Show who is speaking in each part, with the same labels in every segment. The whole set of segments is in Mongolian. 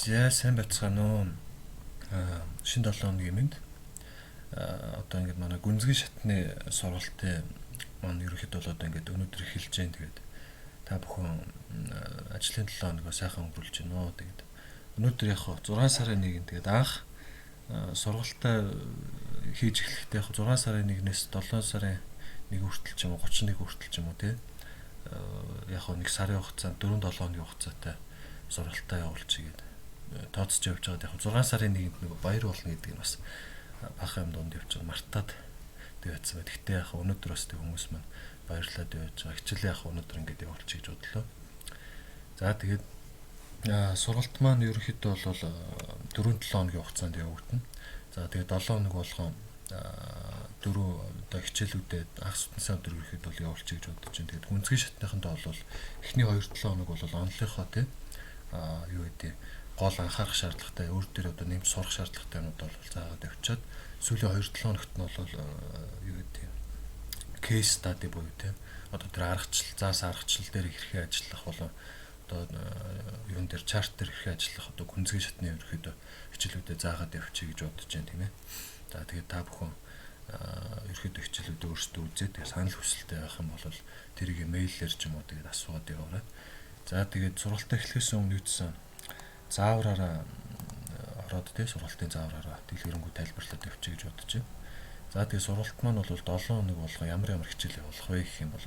Speaker 1: За сайн байцгаана уу. Шинэ 7 хоногийн мэнд. Одоо ингээд манай гүнзгий шатны сургалтын маань ерөнхийдөө бол одоо ингээд өнөөдөр эхэлж जैन. Тэгээд та бүхэн ажлын 7 хоногоо сайхан өнгөрүүлж байна уу. Тэгээд өнөөдөр яг 6 сарын 1-нд тэгээд анх сургалтаа хийж эхлэхдээ яг 6 сарын 1-ээс 7 сарын 1 хүртэл ч юм уу 31 хүртэл ч юм уу тий. Яг нэг сарын хугацаанд 4-7 хоногийн хугацаатай сургалтаа явуулчих гээд тооцож явж байгаад яг 6 сарын 1-нд нэг баяр болно гэдэг нь бас бахан юм донд явж байгаа мартаад тэгсэн бай. Гэхдээ яг өнөөдөр бас тэг хүмүүс маань баярлаад явж байгаа. Хичээлээ яг өнөөдөр ингээд явуулчих гэж бодлоо. За тэгээд сургалт маань ерөнхийдөө бол 4-7 хоногийн хугацаанд явагдана. За тэгээд 7 хоног болгон 4 одоо хичээлүүдэд анх судалсан өдөр ерөнхийдөө бол явуулчих гэж бодож байна. Тэгээд гүнзгий шатныхандаа бол эхний 2-7 хоног бол онлынхоо тий юу гэдэг гол анхаарах шаардлагатай өөр дээр одоо нэмж сурах шаардлагатай юмуд бол заагаад явчаад сүүлийн 2-7 хоногт нь бол юу гэдэг кейс стади буюу тийм одоо тэр аргачлал дээр хэрхэн ажиллах болон одоо юун дээр чарт дээр хэрхэн ажиллах одоо гүнзгий шатны ерөөхдөө хичээлүүдэд заагаад явчих гэж бодож байна тийм ээ. За тэгээд та бүхэн ерөөхдөө хичээлүүдээ өөрсдөө үзээд санал хүсэлттэй байх юм бол тэрийг мэйлээр ч юм уу тэгээд асууад яваарай. За тэгээд сургалтаа эхлэхээс өмнө юусэн заавраараа ороод тий сургалтын заавраараа дэлгэрэнгүй тайлбарлаад явчих гэж бодож байна. За тэгээд сургалт маань бол 7 хоног болгоо ямар хичээл явуулах вэ гэх юм бол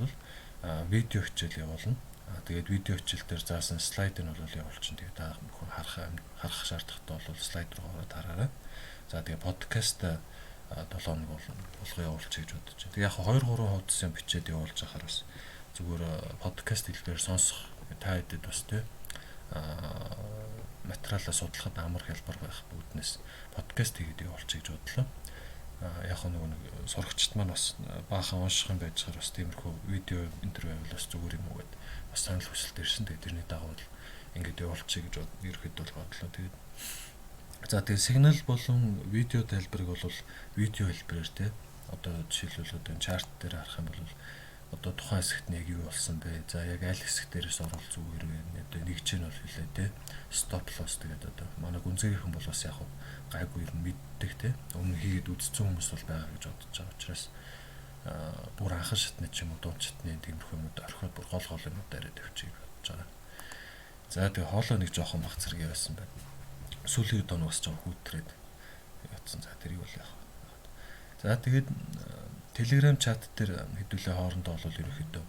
Speaker 1: видео хичээл явуулна. Тэгээд видео хичээл дээр заасан слайдыг нь бол явуулчихна. Тэгээд та бүхэн харах шаардлагатай бол слайд руу ороод хараарай. За тэгээд подкаст 7 хоног болгоо явуулчих гэж бодож байна. Тэгээд яг 2-3 хуудас юм бичээд явуулж байхаар бас зүгээр подкаст хэлбэрээр сонсох та хэдэд бас тий материалаа судлахад амар хялбар байх бүгднээс подкаст хийгээд явуулчих гэж бодлоо. Яг нэг сурагчд маань бас баахан унших юм байж байгаа бас тиймэрхүү видео интервью байвал бас зүгээр юм уу гэд бас санал хүсэлт ирсэн. Тэгээд тэрний дагуу ингээд явуулчих гэж ерөөхдөө бодлоо. Тэгээд за тэгээд сигнал болон видео тайлбарыг бол видео хэлбэрээр тий одоо жишээлбэл одоо чарт дээр харах юм бол одоо тухайн хэсэгт нь яг юу болсон бэ? За яг аль хэсэг дээрээс орвол зүгээр вэ? Одоо нэгж нь бол хэлээ те. Стоп лосс тэгээд одоо манай гүнзгийхэн бол бас яг гайгүй юм мэддэг те. Өмнө хийгээд үзсэн хүмүүс бол байгаа гэж бодож байгаа учраас бүр анхан шатны ч юм уу дунд шатны тиймэрхүү юмуд орхиод бүр гол юмуд яриад явчих гэж бодож байгаа. За тэгээд хоолой нэг жоохон баг зэрэг явсан байна. Сүүлийн үед бас жоохон хүүтрээд явцсан. За тэрийг бол яг. За тэгээд Telegram чат дээр хэдүүлээ хоорондоо бол ерөнхийдөө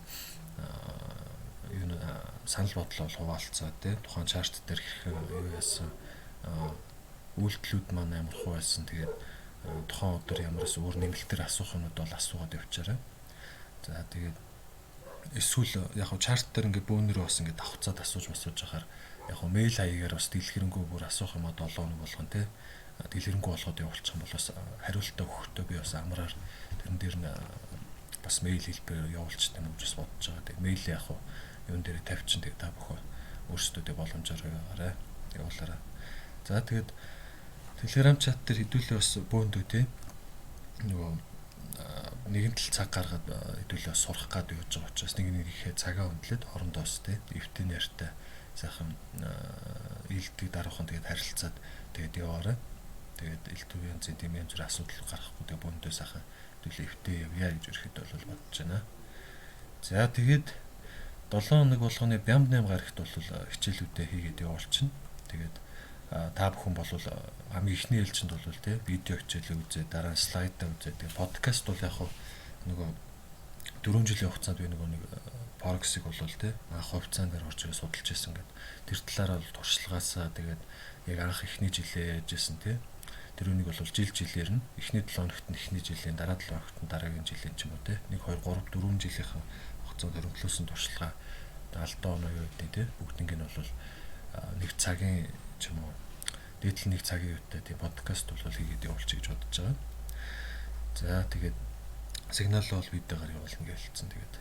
Speaker 1: санал бодлоо хуваалцаа тий тухайн чарт дээр хэрхэн юу яасан үйлдэлүүд маань ямар хуу байсан тэгээд тухайн өдөр ямараас өөр нэмэлтээр асуух юмуд бол асуугаад явчаарай. За тэгээд эсвэл яг чарт дээр ингээ бөөнөрөө бас ингээ давхцаад асууж байхаар яг мэйл хаягаар бас дэлгэрэнгүй бүр асуух юмуд 7 хоног болгон тий дэлгэрэнгүй болгоод явуулчих юм бол бас хариултаа өгөхдөө би бас амраар тэрэн дээр нь бас мэйл хэлбэрээр явуулчих юм гэж бодож байгаа. Тэгээ мэйл яг юун дээр тавьчин тэгээ та бүхэн өөрсдөө боломжоор яваарай. Явуулаарай. За тэгээд Telegram чат дээр хэдүүлээ бас бөөндөө тий нөгөө нэгэн тал цаг гаргаад хэдүүлээ сурах гад явж байгаа учраас нэг ихээ цагаа өндлөөд орондоо бас тий эвтэн ярьтай сайхан илдэг даруухан тэгээд харилцаад тэгээд яваарай. Тэгээд элдв янзын тийм янз бүр асуудал гарахгүй тэгээ бөөндөө сайхан хэдүүлээ явъя гэж ирэхэд бол бодож байна. За тэгээд 7 хоног болгоны бямд 8 гарагт бол хичээлүүдээ хийгээд явуулчихна. Тэгээд та бүхэн бол хамгийн ихний ээлжинд бол тий видео хичээлээ үзээ дараа нь слайдаа үзээ тэгээд подкаст бол яг нөгөө 4 жилийн хугацаанд би нэг Forex-ыг бол тий анх хувьцаан дээр орж ирээ судалж байсан гэдэг. Тэр талаараа бол туршлагаасаа тэгээд яг анх ихний жилээ яжсэн тий тэр үнийг бол жилээр нь эхний 7 хоногт нь эхний жилийн дараа 7 хоногт нь дараагийн жилийн ч юм уу тий 1 2 3 4 жилийнхэн хугацаанд хөрөнгөлөөсөн туршлага алдаа оноо юу гэдэг тий бүгднийг нь бол нэг цагийн ч юм уу дээдл нэг цагийн үедээ тий подкаст бол хийгээд явуулчих гэж бодож байгаа. За тэгээд сигнал бол видеогаар явуулна гэж хэлсэн. Тэгээд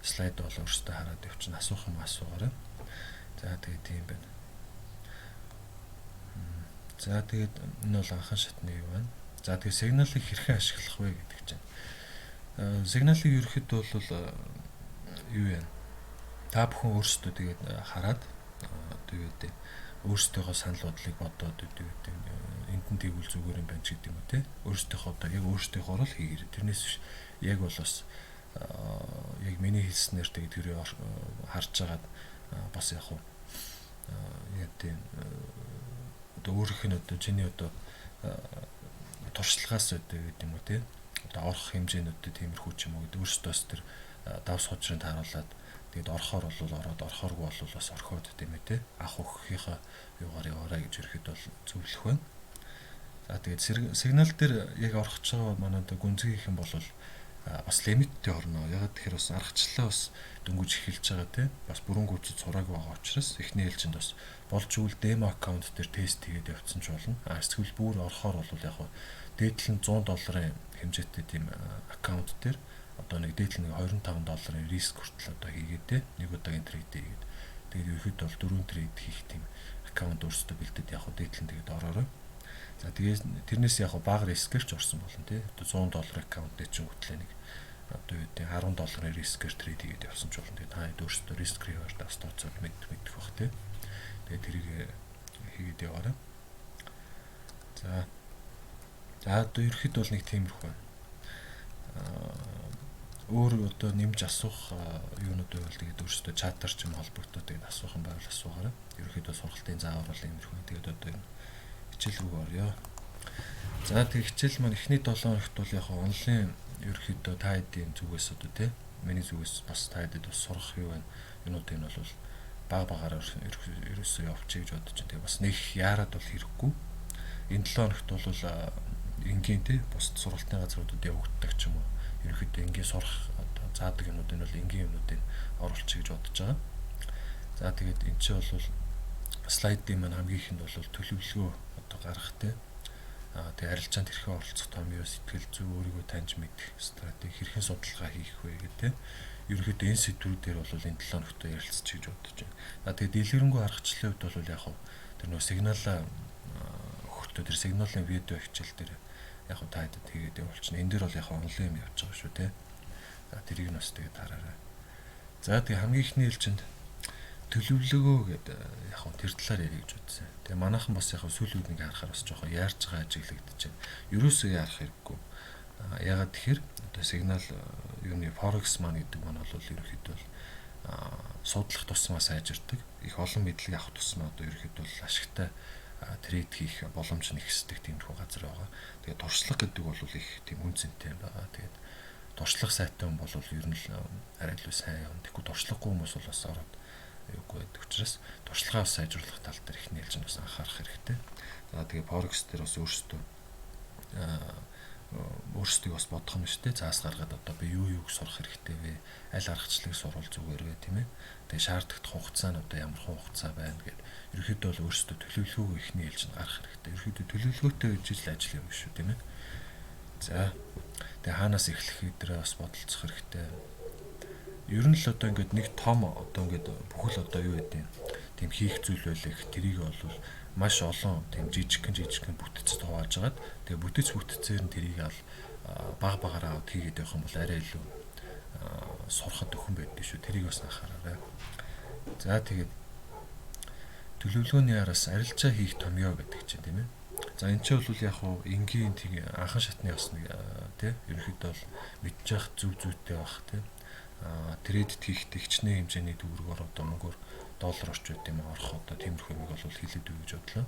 Speaker 1: слайд бол өөртөө хараад явчихна. Асуух юм асуугаарай. За тэгээд тийм байна. За тэгээд энэ бол анхан шатны юу байна. За тэгээд сигналыг хэрхэн ашиглах вэ гэдэг чинь. Сигналыг ерөөхдөө бол юу вэ? Та бүхэн өөрсдөө тэгээд хараад тэгээд өөрсдийнхөө санал бодлыг бодоод гэдэг энд нь тэгвэл зүгээр юм байна ч гэдэг юм уу те. Өөрсдийнхөө одоо яг өөрсдийнхөө л хийгэр. Тэрнээс биш яг бол бас яг миний хэлснээр тэгээд тэрийг харж агаад бас яг хуу яг тийм одоо өөрийнх нь одоо чиний одоо туршлагаас одоо гэдэг юм уу те. Одоо орох хэмжээнүүдэд тиймэрхүү ч юм уу гэдэг өөрсдөөс тэр давс хожрын тааруулаад тэгээд орохоор бол ороод орохооргүй бол бас орхиод тийм ээ те. Ах өгөхийнхаа юугаар яваарай гэж ирэхэд бол зөвлөх байна. За тэгээд сигнал дээр яг орох ч байгаа манай одоо гүнзгий их юм бол бас лимиттэй орно. Яг тэгэхээр бас аргачлалаа бас дөнгөж эхэлж байгаа те. Бас бүрэн гүйцэд сураагүй байгаа учраас эхний ээлжинд бас болж игэл демо аккаунт дээр тест хийгээд явцсан ч болно. Эсвэл бүр орохоор бол яг дээдлэн $100 хэмжээтэй тийм аккаунт дээр одоо нэг дээдлэн $25 риск хүртэл одоо хийгээд те. Нэг удаагийн трейд хийгээд тэгээд ерөөд бол 4 трейд хийх тийм аккаунт өөрсдөө бэлдээд яг дээдлэн тэгээд ороорой. За тэгээд тэрнээс яг бага рискээр ч орсон болно тий. Одоо $100 аккаунт дээр чинь хөтлөө нэг одоо юу гэдэг $10 рискээр трейд хийгээд явсан ч болно. Тэгээд та хэд өөрсдөө риск reward бас тооцоод мэдэх бах тий. Тэгээд тэрийг хийгээд яваарай. За одоо ерөөхдөө бол нэг тиймэрхүү байна. Өөр одоо нэмж асуух юунууд байвал тэгээд өөрсдөө чатаар ч юм холбогдоод тэгээд асуух юм байвал асуугаарай. Ерөөхдөө сургалтын заавар бол иймэрхүү. Тэгээд одоо энэ хичээл рүү орё. За тэг хичээл маань эхний 7 хоногт бол яг онлайн ерөөхдөө та хэдийн зүгээс одоо тий миний зүгээс бас та хэдэд бас сурах юу байна. Юунуудыг нь бол багаараа ерөөсөө явчих гэж бодож байна. Тэгээ бас нэг яарад бол хэрэггүй. Энэ 7 хоногт бол энгийн тий бус сургалтын газруудад явагддаг ч юм уу. Ерөөхдөө энгийн сурах одоо заадаг юмнууд нь бол энгийн юмнуудыг оруулчих гэж бодож байгаа. За тэгээд энэ ч бол слайдын маань хамгийн ихэнд бол төлөвлөгөө одоо гаргах тий. Тэгээ арилжаанд хэрхэн оролцох томьёо сэтгэл зүй өөрийгөө таньж мэдэх стратеги хэрхэн судалгаа хийх вэ гэдэг. Ерөнхийдөө энэ сэдвүүдээр бол энэ 7 хоногт ярилцчих гэж бодож байна. Тэгээд дэлгэрэнгүй аргачлалын хувьд бол яг тэр нөө сигналаа өгөхдөө тэр сигналын видео хичээл дээр яг та хэдэд хийгээд явуулчихна. Энэ дээр бол яг онлайн юм явж байгаа шүү тий. За тэрийг нь бас тэгээд хараарай. За тэгээ хамгийн ихний ээлжинд төлөвлөгөө гэдэг яг тэр талаар ярих гэж бодсон. Тэгээ манайхан бас яг сүүлийн үед харахаар бас жоохон яарч байгаа ажиглагдаж байна. Ерөөсөө яарах хэрэггүй. Ягаад тэгэхээр одоо сигнал юуны Forex маань гэдэг маань бол ерөөхдөө судлах тусмаа сайжирдаг. Их олон мэдлэг авах тусмаа одоо ерөөхдөө ашигтай трейд хийх боломж нэгсдэг тиймэрхүү газар байгаа. Тэгээ туршлага гэдэг бол их тийм үнцэнтэй байгаа. Тэгээд туршлага сайтай хүн бол ер нь л арай илүү сайн юм. Тэгэхгүй туршлагагүй хүмүүс бол бас ороод юугүй байдаг учраас туршлагаа сайжруулах тал дээр их нээлжинд бас анхаарах хэрэгтэй. За тэгээ Forex дээр бас өөрсдөө бас бодох юм шүү дээ. Цаас гаргаад одоо би юуг сурах хэрэгтэй вэ? Аль аргачлалыг сурвал зүгээр вэ, тийм ээ? Тэгээ шаардлагатай хугацаа нь одоо ямар хугацаа байна гэд ерөөхдөө бол өөрсдөө төлөвлөгөөгөө ихний ээлжинд гаргах хэрэгтэй. Ерөөхдөө төлөвлөгөөтэй ижил ажил юм шүү, тийм ээ? За тэгээ хаанаас эхлэх гэдэг бас бодолцох хэрэгтэй. Ер нь л одоо ингээд нэг том одоо ингээд бүхэл одоо юу гэдэг тийм хийх зүйл байлаа. Тэрийг бол маш олон тийм жижигхэн бүтцэд хувааж агаад тэгээ бүтцээр нь тэрийг ал багаараа хийгээд явах юм бол арай илүү сурахад өхөн байдаг шүү. Тэрийг бас анхаараарай. За тэгээд төлөвлөгөөний араас арилжаа хийх томьёо гэдэг чинь тийм ээ. За энэ ч бол яг хуу энгийн тийм анхан шатны бас нэг тийм ерөнхийдөө бол мэдчих зүйтэй байх тийм трейд хийхдээ хичнээн хэмжээний төгрөгөөр одоо мөнгөөр доллар орч байт юм орох одоо тиймэрхүү юмыг бол хэлээд өгье гэж бодлоо.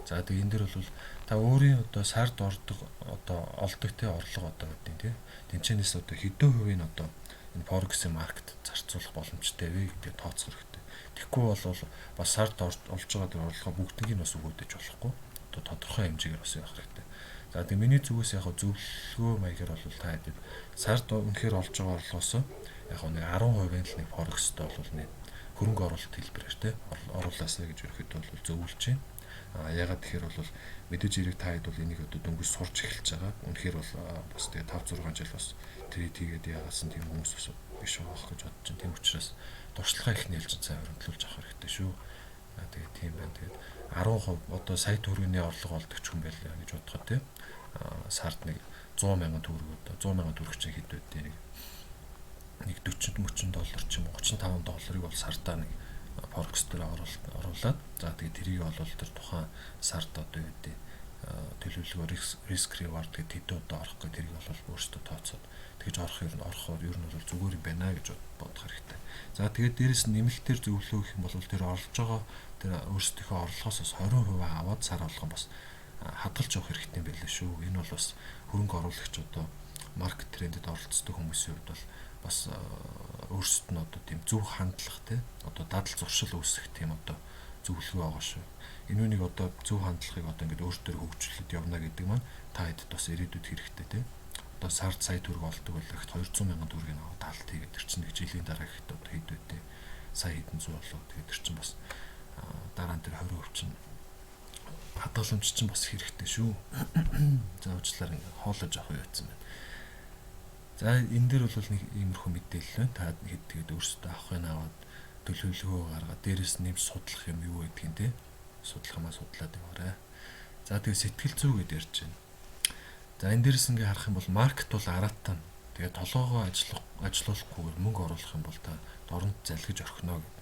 Speaker 1: За тэгээ энэ дэр бол та өөрийн одоо сард ордог одоо олдог те орлого одоо гэдэг тийм тэнцэнээс одоо хэдэн хувийг одоо энэ Forex маркет зарцуулах боломжтой вэ гэдэг тооцох хэрэгтэй. Тэгэхгүй бол бас сард олж байгаа орлогоо бүгднийг нь бас өгөөдөж болохгүй. Одоо тодорхой хэмжээгээр бас явах хэрэгтэй. За тэгээ миний зүгээс яг зөвлөгөө маягаар бол та хэдэд сард үнэхээр олж байгаа орлогоос яг нэг 10% л нэг Forex-тэй бол нэг хөрөнгө оруулалт хэлбэрээр те оруулаасаа гэж ерөөхдөө бол зөвлөж байна. Ягаад тэгэхээр бол мэдээж хэрэг та хэд бол энийг одоо дөнгөж сурч эхэлж байгаа. Үнэхээр бол бас тэгээ 5-6 жил бас трейд хийгээд яагаасан тийм хүмүүс бас биш байгаа гэж бодож байна. Тийм учраас туршлагаа их нээлжин сайн хөрөнгөлүүлж авах хэрэгтэй шүү. Тэгээ тийм байна. Тэгээд 10% одоо сая төгрөгийн орлого олдог ч юм байл гэж бодоход тийм сард нэг 100,000 төгрөг одоо 100,000 төгрөг чинь хэд вэ? Нэг $40 $30 ч юм уу $35 бол сартаа нэг forex дээр оруулаад за тэгээд тэрийг бол тэр тухайн сард одоо юу гэдэг төлөвлөгөө risk reward гэдэг тэд одоо орох гэх тэрийг бол өөрсдөө тооцоод тэгж орохоор ер нь бол зүгээр юм байна гэж бодох хэрэгтэй. За тэгээд дээрэс нь нэмэлтээр зөвлөө гэх юм бол тэр орлож байгаа тэр өөрсдийнхөө орлогоос 20% аваад сар болгон бас хадгалж явах хэрэгтэй юм байлээ шүү. Энэ бол бас хөрөнгө оруулагч одоо маркет трендэд оролцдог хүмүүсийн хувьд бол бас өөрсдөд нь одоо тийм зөв хандлах те одоо дадал зуршил үүсгэх тийм одоо зөвлөгөө байгаа шүү. Энэ үнийг одоо зөв хандлагыг одоо ингээд өөртөө хөгжүүлээд явна гэдэг маань та хэдд бас ирээдүйд хэрэгтэй те. Одоо сард сая төгрөг олдог байлгахт 200 мянган төгрөгийг аваад таалт хийгээд тэр чинь нэг жилийн дараа гэхэд одоо хэд вэ те сая хэдэн зуун болоо. Тэгээд тэр чинь бас дараа нь тэр 20% чинь хадгаламж чинь бас хэрэгтэй шүү. За уучлаарай ингээд хоолой жоох явуулсан байна. За энэ дээр бол нэг иймэрхүү мэдээлэл байна. Та хэд тэгээд өөрсдөө авахыг аваад төлөвлөгөө гаргаад дээрээс нэмж судлах юм юу гэдгийг те судлах юмаа судлаад яваарай. За тэгээд сэтгэл зүй гэдээ ярьж байна. За энэ дээрээс ингээ харах юм бол маркет бол аратан. Тэгээд толгоогоо ажилуулахгүйгээр мөнгө оруулах юм бол та дорнод залгиж орхино гэдэг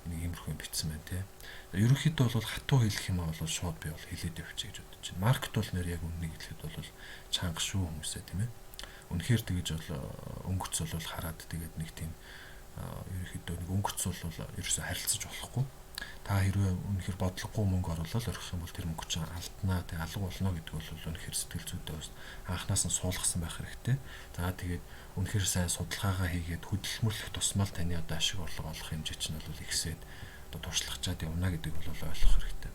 Speaker 1: нэг иймэрхүү бичсэн байна те. Ерөнхийдөө бол хатуу хэлэх юм бол шууд би бол хэлээд явчих гэж бодож байна. Маркет бол нэр яг үннийг хэлэхэд бол чанга шүү хүмүүсээ тийм ээ. Үнэхээр тэгэж бол өнгөц бол хараад тэгээд нэг тийм ерөнхийдөө нэг өнгөц бол ерөөсөй харилцаж болохгүй. Та хэрвээ үнэхээр бодлогогүй мөнгө оруулаад орхих юм бол тэр мөнгө чинь алднаа тэг алга болно гэдэг бол үнэхээр сэтгэл зүйдээ бас анханаас нь суулгасан байх хэрэгтэй. За тэгээд үнэхээр сайн судалгаагаа хийгээд хөдөлмөрлөх тусмал таны одоо ашиг орлого олох хэмжээ чинь бол ихсээд одоо туршлагачаад явна гэдэг бол ойлгох хэрэгтэй.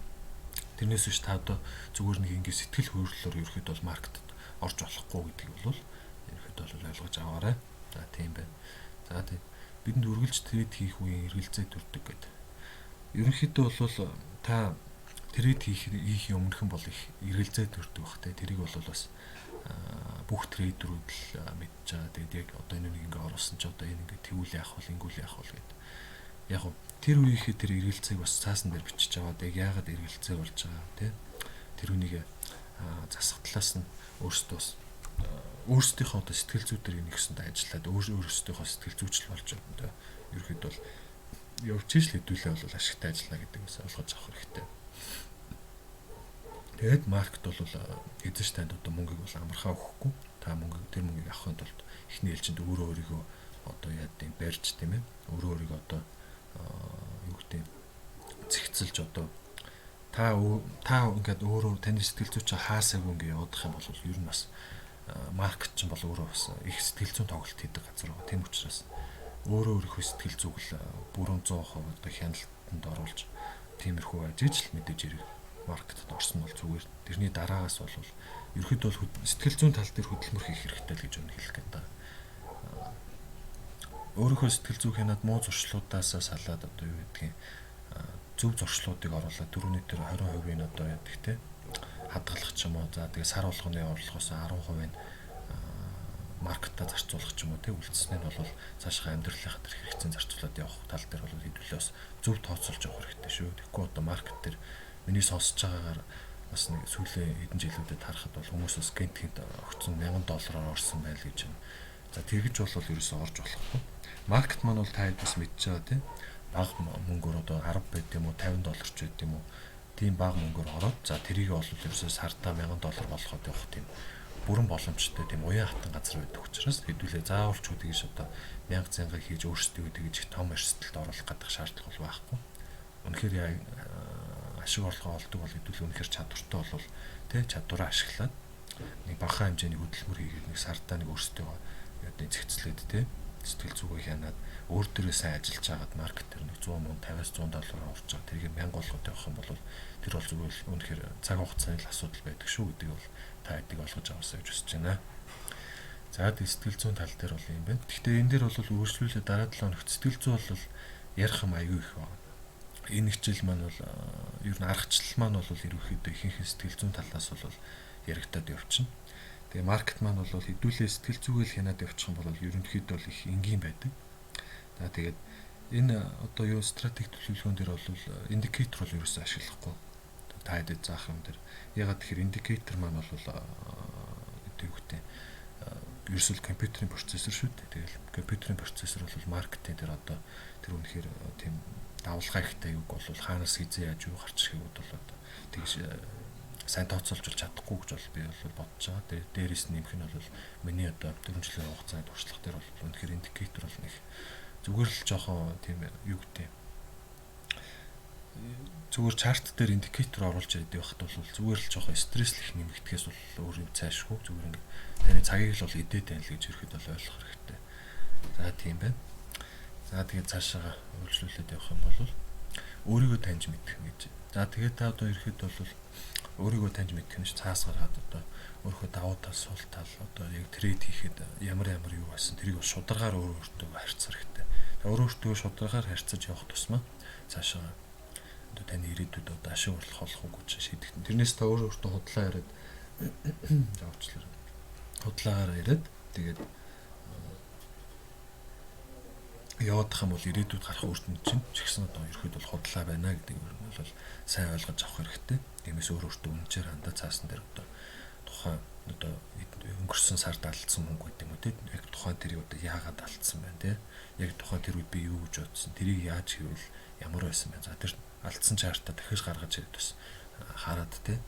Speaker 1: Тэрнээс биш та одоо зүгээр нэг ингэ сэтгэл хөдлөлөөр ерөөхдөө бол маркетд орж болохгүй гэдгийг бол ерөөхдөө бол ойлгож аваарай. За тийм байна. За тэгээд бидэнд үргэлж трейд хийх үеийн эргэлзээ төрдөг гэдэг. Ерөнхийдөө бол та трейд хийх өмнөхөн бол их эргэлзээ төрдөг бах те. Тэрийг бол бас бүх трейдерүүд л мэдж байгаа. Тэгээд яг одоо энэ нэг ингээ оруулсан ч одоо энэ ингээ тэгүүл яах вэ, ингүүл яах вэ гэдэг. Яг нь тэр үеийнхээ тэр эргэлзээг бас цаасан дээр бичиж аваад яг яагаад эргэлзээ болж байгаа те. Тэр үнийг засах талаас нь өөрсдөө бас өөрсдийнхөө одоо сэтгэл зүй дээр нэгсэнд ажиллаад өөрсдийнхөө сэтгэл зүйчл болж байгаа. Ерөөхдөө бол явж ижил хэдүүлээ бол ашигтай ажиллана гэдэг бас ойлгож авах хэрэгтэй. Тэгээд маркет бол эзэж танд одоо мөнгөийг бол амархаа өгөхгүй. Та тэр мөнгийг авахын тулд эхний ээлжинд өөрийгөө одоо яа гэв барьж тийм ээ. Өөрийгөө одоо юу гэдэг зэгцэлж одоо та ингээд өөрөө таны сэтгэл зүй чи хаасаагүй ингээд явах юм бол ер нь бас маркет ч бол өөрөө бас их сэтгэл зүйн тоглолт хийдэг газар байгаа. Тийм учраас өөрийнхөө сэтгэл зүгэл бүрэн 100% одоо хяналтанд оруулж тиймэрхүү ажиж л мэдээж ирэх маркетд орсон бол зүгээр. Тэрний дараагаас бол ерөөхдөө бол сэтгэл зүйн тал дээр хөдөлмөр хийх хэрэгтэй л гэж өнө хэлэх гээд байна. Өөрийнхөө сэтгэл зүй хянаад муу зуршлуудаас салаад одоо юу гэдгийг зөв зуршлуудыг оруулаад дөрөвний дээр 20% одоо яадаг те хадгалах ч юм уу. За тэгээ сар болгоны орлогоос 10% нь маркетаа зарцуулах ч юм уу те үлдснээ нь бол цаашаа амьдралынхаа тэр хэрэгцээ зарцуулаад явах тал дээр бол хэдүүлээ бас зөв тооцоолж явах хэрэгтэй шүү. Тэгэхгүй одоо маркет дээр миний сонсож байгаагаар бас нэг сүүлийн хэдэн жилүүдэд харахад бол хүмүүс бас гэнтхэнд огцон $1000 орсон байл гэж байна. За тэгж бол ерөөсөө орж болохгүй. Маркет маань бол та хэд бас мэдж байгаа те бага мөнгөөр одоо 10 байд юм уу $50 ч байд юм уу тийм бага мөнгөөр ороод за тэрийг бол ерөөсөө сартаа $1000 болгоход явах тийм бүрэн боломжтой тийм уян хатан газар байдаг учраас хэдүүлээ заавал ч үдгийш одоо 1000 цанга хийж өөрсдөө тэгж их том эрсдэлд оруулах гэдэг шаардлага бол байхгүй. Үнэхээр яа ашиг орлогоо олдог бол хэдүүлээ үнэхээр чадвартай бол тий чадвараа ашиглаад нэг бага хэмжээний хөдөлмөр хийгээд нэг сартаа нэг өөрсдөө яа зэгцлээд тий сэтгэл зүгөө хянаад өөр дээрээ сайн ажиллаж байгаад маркет дээр нэг 100 мөн $50-100 орж байгаа. Тэрийг 1000 болгоод явах юм бол тэр бол зүгээр үнэхээр цаг хугацааны л асуудал байдаг шүү гэдэг бол та эдийг олгож аваасаа гэж хүсэж байна. За сэтгэл зүйн тал дээр бол юм байна. Гэхдээ энэ дээр бол өөрчлөлөө дараа 7 хоногт сэтгэл зүй бол ярих юм аюу их байна. Энэ хичээл маань бол ер нь аргачлал маань бол ерөөхдөө ихэнх сэтгэл зүйн талаас бол яригадад явчихна. Тэгээ маркет маань бол хэдүүлээ сэтгэл зүгэл хянаад явчих юм бол ерөнхийдөө бол их энгийн байдаг. За тэгээд энэ одоо юу стратеги төлөвлөгөөн дээр бол индикатор бол ерөөсөө ашиглахгүй. Та хэдэд заах юм дээр ягаад тэгэхээр индикатор маань бол үгтэй ерөөсөө компьютерийн процессор шүү дээ. Тэгэл компьютерийн процессор бол маркетинг дээр одоо тэр үнэхээр тийм давлгаа ихтэй үг бол хаанаас хизээ яаж юу гарч ирэхийг бол одоо тэгж сайн тооцоолж чадахгүй гэж бол би бол бодож байгаа. Дээрээс нь нэмэх нь бол миний одоо 4 жилийн хугацаанд туршлага дээр бол үнэхээр индикатор бол нэг зүгээр л жоохон тийм юу гэдэг зүгээр чарт дээр индикатор оруулж яадаг байхад бол зүгээр л жоохон стресслэх нэмэгдэхээс бол өөр юм цаашгүй зүгээр ингээд таны цагийг л бол идээд байна л гэж ирэхэд бол ойлгох хэрэгтэй. За тийм байна. За тэгээд цаашаа үйлчлүүлээд явах юм бол өөрийгөө таньж мэдэх гэж. За тэгээд та одоо ирэхэд бол өөрийгөө таньж мэдэх нь цаас гаргаад одоо өөрийнхөө давуу тал, сул тал одоо яг трейд хийхэд ямар юу байсан тэрийг бол шударгаар өөртөө харьцах хэрэгтэй. Өөртөө шударгаар харьцаж явах тусмаа цаашаа одоо таны ирээдүйд одоо ашиг орлох олох уу гэж шийдэх. Тэрнээс та өөртөө худлаа яриад заавчлаа. Худлаагаар яриад тэгээд явах юм бол ирээдүйд гарах үрдэн чинь ч гэсэн одоо ерөөд бол худлаа байна гэдэг юм бол сайн ойлгож авах хэрэгтэй. Тиймээс өөртөө үнээр хандаа цаасан дээр одоо тухайн одоо өнгөрсөн сард алдсан мөнгө гэдэг юм уу те яг тухайн тэрийг одоо яагаад алдсан байна те яг тухайн тэр үед би юу гэж бодсон тэрийг яаж хийвэл ямар байсан бэ. За тэр алдсан чартаа дахиж гаргаж ирээд бас хараад те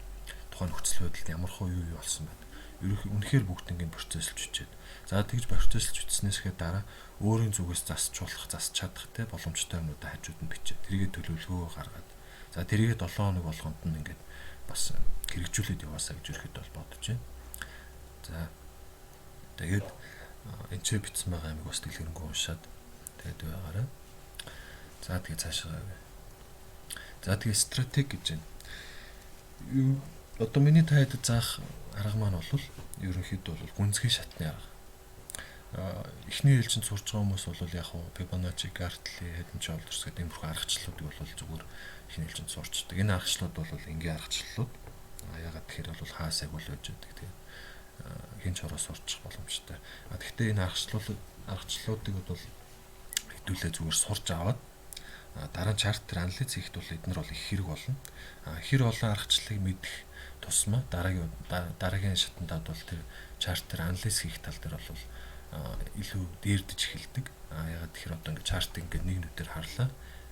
Speaker 1: тухайн нөхцөл байдалд ямар хөө юу болсон байна. Үнэхээр бүгднийг процессэлж үчээд. За тэгж процессэлж үтснээсээ дараа өөрийн зүгээс засч чадах те боломжтой юмудаа хажууд нь бичээ. Тэрийгэ төлөвлөгөө гаргаад. За тэрийгэ 7 хоног болгонд нь ингээд бас хэрэгжүүлээд яваасаа гэж ирэхэд бол бодож байна. За тэгээд энэ ч бичсэн байгаа амиг бас дэлгэрэнгүй уншаад тэгээд байгаарай. За тэгээд цаашаа. За тэгээд стратеги гэж байна. Одоо миний таад заах арга маань бол ерөнхийдөө бол гүнзгий шатны арга. Эхний ээлжинд сурч байгаа хүмүүс бол яг Fibonacci, Gartley, Head and Shoulders гэдэг ийм бүх аргачлалуудыг бол зүгээр эхний ээлжинд сурчдаг. Энэ аргачлалууд бол энгийн аргачлалууд. Ягаад тэгэхээр бол хаасайг бол байж байдаг. Тэгээд хин ч ороо сурчих боломжтой. Гэхдээ энэ аргачлалуудыг бол хэдүүлээ зүгээр сурч аваад дараа нь чартер анализ хийхэд бол эднэр бол их хэрэг болно. Хэр олон аргачлалыг мэдэх тусмаа дараагийн шатандад бол тэр чартер анализ хийх тал дээр бол илүү дээрдэж эхэлдэг. Ягаад тэгэхээр одоо ингээд чарт ингээд нэг нүдээр харлаа.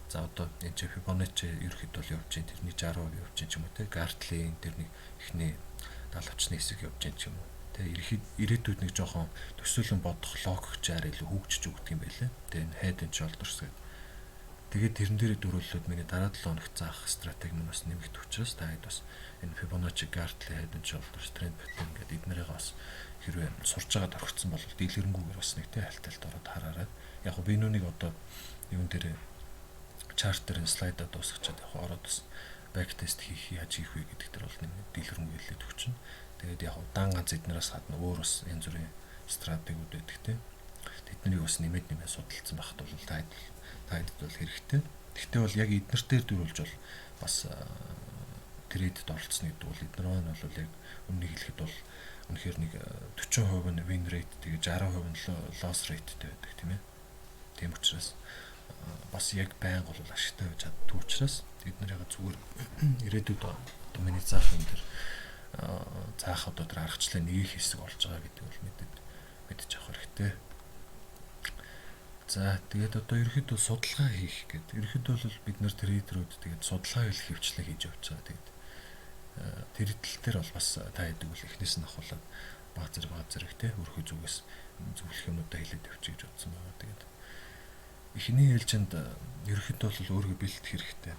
Speaker 1: За одоо энэ чи Fibonacci ерөөхдөө бол явж чинь тэрний 60% явж чинь ч юм уу те. Gartley тэр нэг ихний 70-40-ны хэсэг явж чинь ч юм уу. Тэ ирээдүйд нэг жоохон төсөөлөн бодох логикчаар илүү хөгжиж өгдөг юм байлээ. Тэгээ энэ Head and Shoulders гэдэг. Тэгээд тэрэн дээр дөрвөллөд миний дараа 7 хоногт заах стратеги мөн бас нэмэгдэх учраас та хэд бас энэ Fibonacci, Gartley, Head and Shoulders, trend pattern гэдэг эднэрийг бас хэрвээ сурч байгаа дөрвөлцсөн бол дийлгэрэнгүйгээр бас нэг тэ хальталт ороод хараарай. Яг би нүунийг одоо юун дээр чартерын слайдаа дуусгачаад яг ороод бас бэктест хийх яаж хийх вэ гэдэг дээр бол нэг дийлгэрэнгүй хэлээд өгчнө. Тэгээд яг дан ганц эднээс гадна өөр бас янз бүрийн стратегиуд байдаг те. Тэднийг бас нэмээд судалсан байхад бол таад бол хэрэгтэй. Гэхдээ бол яг эднэртээр дөрүүлж бол бас трейдэд оролцсон гэдэг бол эднэр маань бол яг өмнө хэлэхэд бол үнэхээр нэг 40% нь win rate тэгээ 60% нь loss rateтэй байдаг тийм ээ. Тийм учраас бас яг байнга бол ашигтай байж чаддаг учраас эднэрийг зүгээр ирээдүйд одоо миний заах юм дээр заах одоо тэр аргачлалын нэг хэсэг болж байгаа гэдэг бол мэдэж авах хэрэгтэй. За тэгээд одоо ерөөхдөө судалгаа хийх гэдэг. Ерөөхдөө бол бид нэр трейдерүүд тэгээд судалгаа хийх хөвчлээ хийж явж байгаа. Тэгээд тэр тал дээр бол бас та хэдэг үл эхнээс нь ахуулаад баг зэрэг те өрхөө зүгээс зөвлөх юмудаа хэлээд явчих гэж бодсон байгаа. Тэгээд эхний ээлжинд ерөөхдөө бол өөрийгөө бэлтгэх хэрэгтэй.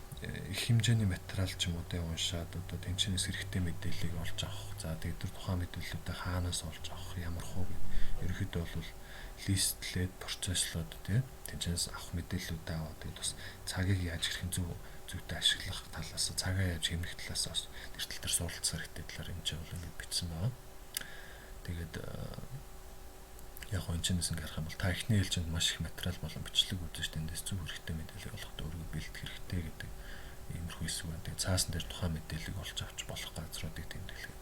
Speaker 1: Их хэмжээний материал ч юм уу тэ уншаад одоо тэнцэнээс хэрэгтэй мэдээллийг олж авах. За тэгээд тэр тухайн мэдээллүүдээ хаанаас олж авах, ямар хөө ерөөхдөө бол листлээд процесслоод тэнцэнээс авах мэдээллүүдээ аваад тэгээд бас цагийг яаж хэрхэн зүйтэй ашиглах талаас цагаа яаж хэмнэх талаас бас тэр тал дээр суралцах хэрэгтэй талаар энэ ч бол ингэж бичсэн байна. Тэгээд яг энэ ч нэг харах юм бол та эхний ээлжинд маш их материал болон бичлэг үзэж тэндээс зөв хэрэгтэй мэдээлэл олоход өөрийгөө бэлдэх хэрэгтэй гэдэг иймэрхүү хэсэг байна. Тэгээд цаасан дээр тухайн мэдээллийг олж авч болох газруудыг тэмдэглэхэд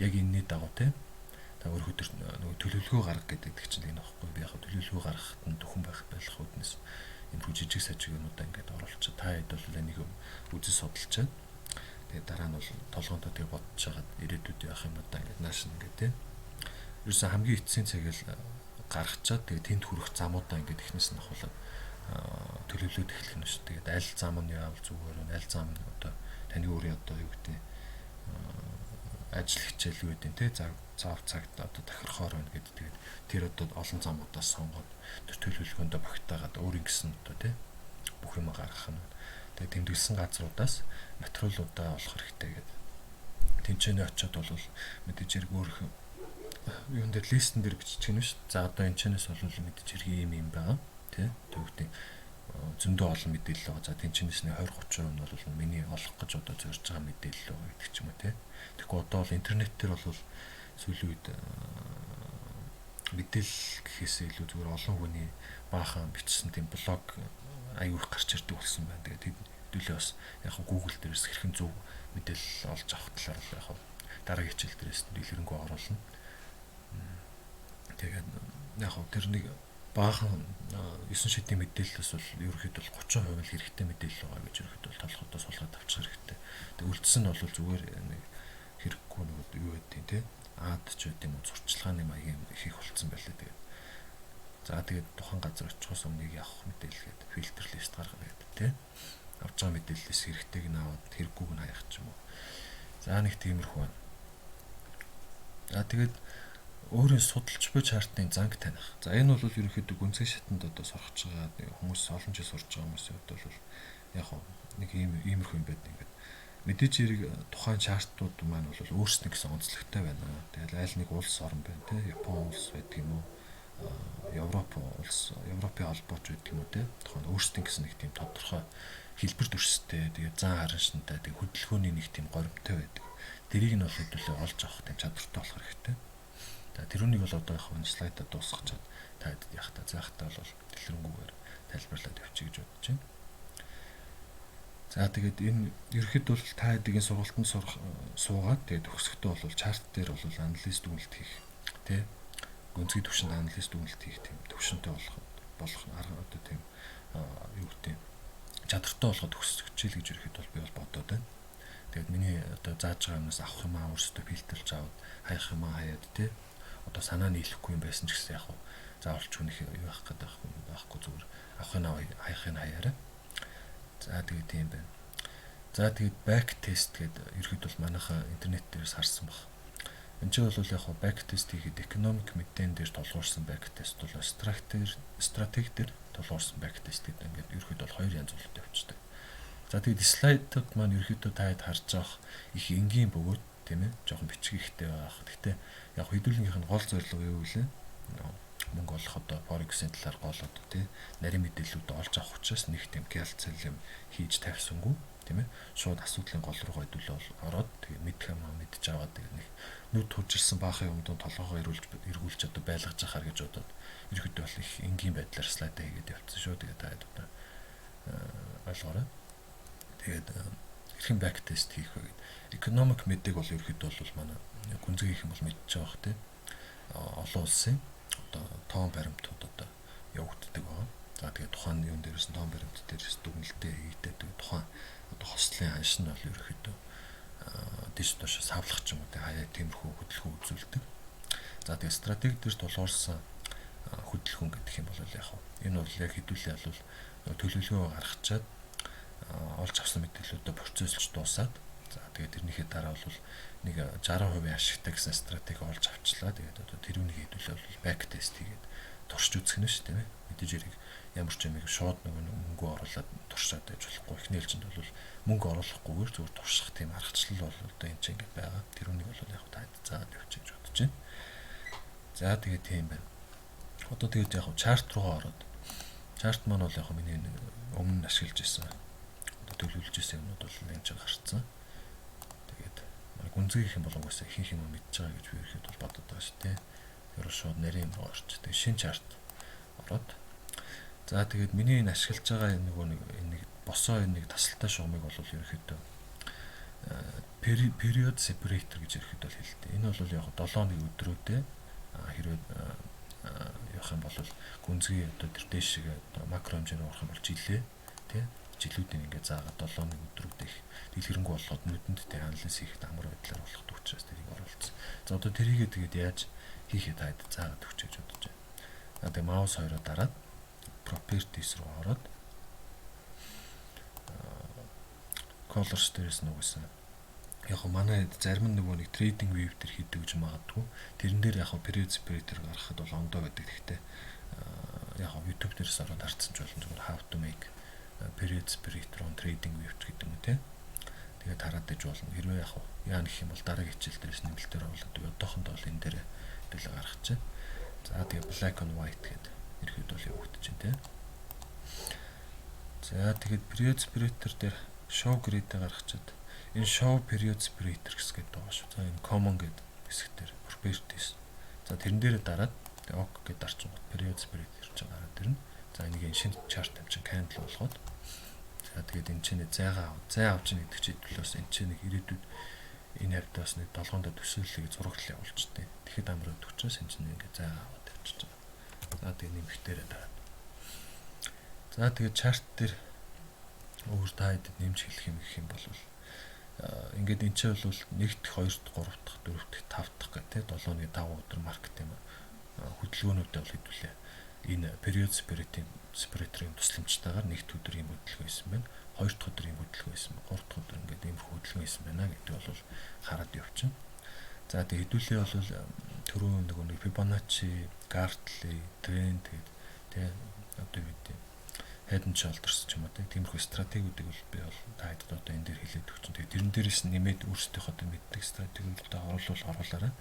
Speaker 1: яг энэний дагуу та өөрөөр нөгөө төлөвлөгөө гаргах гэдэг чинь энэ аахгүй би яг төлөвлөгөө гаргахад нь төхөн байх үүднээс иймэрхүү жижиг сажиг юмудаа ингээд оруулчих. Та хэд бол энийг үзэж судалчаад тэгээд дараа нь бол толгоонд тэгээ бодож хагаад ирээдүйд явах юмудаа ингээд нааш ингээд тийм ерөөсөн хамгийн эцсийн цагийг гаргачаад тэгээд тэнд хүрэх замуудаа ингээд эхнээс нь ахуулаад төлөвлөд эхлэх нь шүү. Тэгээд аль зам нь яавал зүгээр вэ? Аль зам нь одоо таны өөрийн одоо юу гэдэг ажил хичээл юу гэдэг те цаав цагт одоо тахирхоор байна гэдэг. Тэгээд тэр одоо олон замуудаас сонгоод тэр төлөвлөгөөндөө багтаагаад өөрийн гэсэн одоо те бүх юм гаргах нь. Тэгээд тэмдэглэсэн газруудаас материалуудаа олох хэрэгтэй гэдэг. Тэнцэнэ очиод бол мэдээж хэрэг өөрөх юун дээр листэн дээр бичиж гэнэ шүү. За одоо энэ чэнэс бол мэдээж хэрэг юм байгаа тий. Тэгвэл зөндөө олон мэдээлэл байгаа. За тэнцэнэсний 20-30% нь бол миний олох гэж одоо зорж байгаа мэдээлэл байгаа гэдэг ч юм уу тий. Тэгэхгүй одоо бол интернет дээр бол сүүлийн үед мэдээлэл гэхээсээ илүү зүгээр олон хүний баахан бичсэн тийм блог аюу их гарч ирдэг болсон байна. Тэгээд хэдүүлээ бас яг Google дээрээс хэрхэн зөв мэдээлэл олж авах талаар яг дараагийн хичээл дээрээс дэлгэрэнгүй оруулна. Тэгээд яг тэрнийг баахан 9 шидийн мэдээлэлээс бол ерөөхдөө 30% л хэрэгтэй мэдээлэл байгаа гэж ерөөхдөө толгойдоо суулгаад авчих хэрэгтэй. Тэгээд үлдсэн нь бол зүгээр нэг хэрэггүй нэг юу гэдэг те аад ч үт юм уу зурчлагын маягийн их болцсон байлээ. Тэгээд за тэгээд тухайн газар очихоос өмнө явах мэдээлэлгээд фильтр лист гаргана гэдэг те авч байгаа мэдээллээс хэрэгтэйг нь аваад хэрэггүйг нь хаях ч юм уу. За нэг тиймэрхүү байна. За тэгээд өөрийн судалж буй чартын занг таних. За энэ бол ерөнхийдөө гүнзгий шатанд одоо сурч байгаа хүмүүс олон жил сурч байгаа хүмүүсийн хувьд бол яг нэг иймэрхүү юм байдаг. Ингээд мэдээж хэрэг тухайн чартууд маань бол өөрсдөө гэсэн онцлогтой байна. Тэгээд аль нэг улс орн байна те Япон улс байдаг юм уу? Европын холбооч байдаг юм уу те? Тухайн өөрсдөө гэсэн нэг тийм тодорхой хэлбэр төрстэй тэгээд зан хараншинтай тэгээд хөдөлгөөний нэг тийм горимтой байдаг. Тэрийг нь бол хэдүүлээ олж авах тийм чадвартай болох хэрэгтэй. За тэрүүнийг бол одоо яг энэ слайдаа дуусгачаад та яах та заахтаа бол дэлгэрэнгүйгээр тайлбарлаад явчих гэж бодож байна. За тэгээд энэ ерөөхдөө бол та хэдийн сургалтанд суугаад тэгээд төгсөхдөө бол чарт дээр бол анализ дүгнэлт хийх тий гүнзгий түвшинд анализ дүгнэлт хийх тийм төвшөнтэй болох арга одоо тийм юу гэдэг чадвартай болгоод төгсөх хичээл гэж ерөөхдөө бол би бол бодоод байна. Тэгээд миний одоо зааж байгаа юмнаас авах юм аа өөрсдөө фильтрлж аваад хаях юм аа хаяад тий одоо санаа нийлэхгүй юм байсан ч гэсэн яг заавалч хүнийх юу явах гэдэг байхгүй зүгээр авахын хаяхын хаяараа. За тэгээд тийм байна. За тэгээд back test гэдэг ерөөхдөө бол манайхаа интернет дээрээс харсан баг. Энд чинь бол яг back test хийхэд economic мэдэн дээр толгуурсан back test бол стратеги дээр толгуурсан back test гэдэг ингээд ерөөхдөө бол хоёр янз болтой явчихдаг. За тэгээд слайдууд маань ерөөхдөө таад харж байгаа их энгийн бөгөөд тийм ээ жоохон бичиг ихтэй байх. Гэхдээ яг хэдүүлгийнх нь гол зорилго юу вэ? Мөнгө олох одоо forex-ийн талаар гол одоо тий нарийн мэдээллүүд олж авах учраас нэг тийм гялцал юм хийж тавьсангүй тийм ээ шууд асуудлын гол руу хэдүүл ороод тэгээ мэдх юм мэдж аваад тэгээ нэг нүд хуржирсан баахын юмдын толгоогоо эргүүлж одоо байлгаж ахаар гэж бодоод ерөөхдөө бол их энгийн байдлаар слайдаа хийгээд явцсан шүү. Тэгээ та одоо ойлгоорой. Тэгээд хэрхэн back test хийх вэ гэдэг. Economic мэддэг бол ерөөхдөө бол манай гүнзгий их юм бол мэдчихэж байгаа хэ. Олон улсын одоо тоон баримтууд одоо явагддаг байгаа. За тэгээд тухайн юун дээрээс тоон баримт дээрээс дүгнэлтээ хийдэг. Тэгээд тухайн одоо хослын анш нь бол ерөөхдөө дижитал савлах ч юм уу хаяа тиймэрхүү хөдөлгөөн үзүүлдэг. За тэгээд стратеги дээр тулгуурсан хөдөлгөөн гэдэг юм бол яг энэ бол яг хэдүүлээ бол төлөвлөгөө гаргачаад олж авсан мэдээллүүдээ процессолж дуусаад за тэгээд тэрнийхээ дараа бол нэг 60% ашигтай гэсэн стратеги олж авчлаа. Тэгээд одоо тэрүүнийг хэдүүлээ бол back test хийгээд туршиж үзэх нь шүү дээ. Мэдээж хэрэг ямар ч юм шууд мөнгө оруулаад туршаад байж болохгүй. Эхний ээлжинд бол мөнгө оруулахгүйгээр зөвхөн турших тийм аргачлал бол одоо энэ ч ингэж байгаа. Тэрүүнийг бол яг та заагаад явчих гэж бодож байна. За тэгээд тийм байна. Одоо тэгээд яг чарт руугаа ороод чарт маань бол яг миний өмнө ашиглаж ирсэн. Одоо төлөвлөж ирсэн юмнууд бол энэ ч гарцсан. Тэгээд гүнзгий их юм болонгоос ихэнх юм мэдж байгаа гэж би ихэд бол бодод байгаа шүү дээ. Тэр шууд нарийн орч. Тэгээд шинэ чарт ороод за тэгээд миний энэ ашиглаж байгаа нэг босоо нэг тасалтай шугамыг бол ерөөхдөө period separator гэж ерөөхдөө хэлдэг. Энэ бол яг 7 өдрүүдээ хэрвээ явах юм бол гүнзгий одоо тэр дээшээ одоо макро хэмжээний орох юм бол жилээ тий жилүүдийн ингээд заагаад 7 өдрүүд их дэлгэрэнгүй болгоод нүдэнд тий анализ хийхэд амар байдлаар болох учраас тэрийг оруулсан. За одоо тэрийгээ тэгээд яаж хийхэд таад заагаад өгч гэж бодож байна. Тэгээ маус хоёроо дараад properties руу ороод colors дээрээс нугасан. Яг манай зарим нөгөө нэг trading view дээр хийдэг гэж магадгүй. Тэрэн дээр яг period separator гаргахад бол ондоо байдаг. Гэхдээ яг YouTube дээрээс ороод харцсан ч болно. Зүгээр how to make period separator on trading view гэдэг юм те. Тэгээд хараад иж болно. Хэрвээ яг яа гэх юм бол дараагийн хичээл дээрээс нэмэлтээр оруулаад одоохондоо бол энэ дээр төлөө гаргачих. За тэгээд black and white гэдэг ирэхэд бол явагдаж байна те. За тэгээд period separator дээр show grid гаргачаад энэ show period separator гэсгээд байгаа шүү. За энэ common гэдэг хэсгээр properties. За тэрэн дээр дараад ok гэдээ дарчих гот period separator ч гараад ирнэ. За энийг шинэ chart амчин candle болгоод за тэгээд энэ чинь зай авч ийн гэдэг чинь төлөөс энэ чинь нэг ирээдүйд энэ хавтаас нэг 7-нд төсөөллийг зураглал явуулчихтэй. Тэгэхэд амар өгчөөс энэ чинь ингээ зай аваад тавьчих. За тэгээд нэмэхтэрээ дараад. За тэгээд chart дээр өөр таад нэмж хэлэх юм гэх юм бол ингээд энэ ч бол 1-т 2-т 3-т 4-т 5-т гэх те 7-ны 5 өдөр маркет юм хөдөлгөөнүүдэд бол хэдүүлээ энэ period separator-ын тусламжтайгаар 1-т өдөр юм хөдөлгөөн байсан байна, 2-т өдөр юм хөдөлгөөн байсан, 3-т өдөр ингээд ийм хөдөлгөөн байсан байна гэдэг бол хараад явчихна. За тэгээд хэдүүлээ бол түрүүн нэг Fibonacci, Gartley, Trend гэдэг те одоо юу гэдэг head and shoulders ч юм уу тиймэрхүү стратегиудыг бол би бол таад одоо энэ дээр хэлээд өгч. Тэгээд тэрэн дээрээс нэмээд өөрсдийнхөө мэддэг стратегиудаа оруулаарай.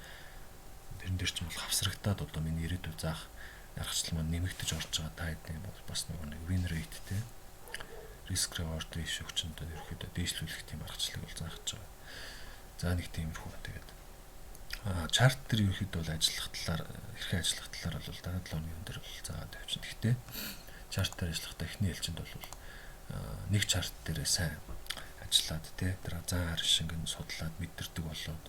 Speaker 1: Тэрэн дээр ч юм бол хавсрагдаад одоо миний ирээдүйд заах аргачлал маань нэмэгдэж орж байгаа таад юм бол бас нэг win rate те risk reward ratio ч энэ ерөөхдөө дээшлүүлэх тийм аргачлалыг бол заах гэж байгаа. За нэг тиймэрхүү тэгээд chart дээр ерөөхдөө бол ажиллах талаар хэрхэн ажиллах талаар бол дараа 7 өдрийн дээр бол заагаад тавьчихна. Гэхдээ chart дээр ажиллахдаа эхний ээлжинд бол нэг chart дээр сайн ажиллаад тий тэр зан хар шингэн судлаад мэдэрдэг болоод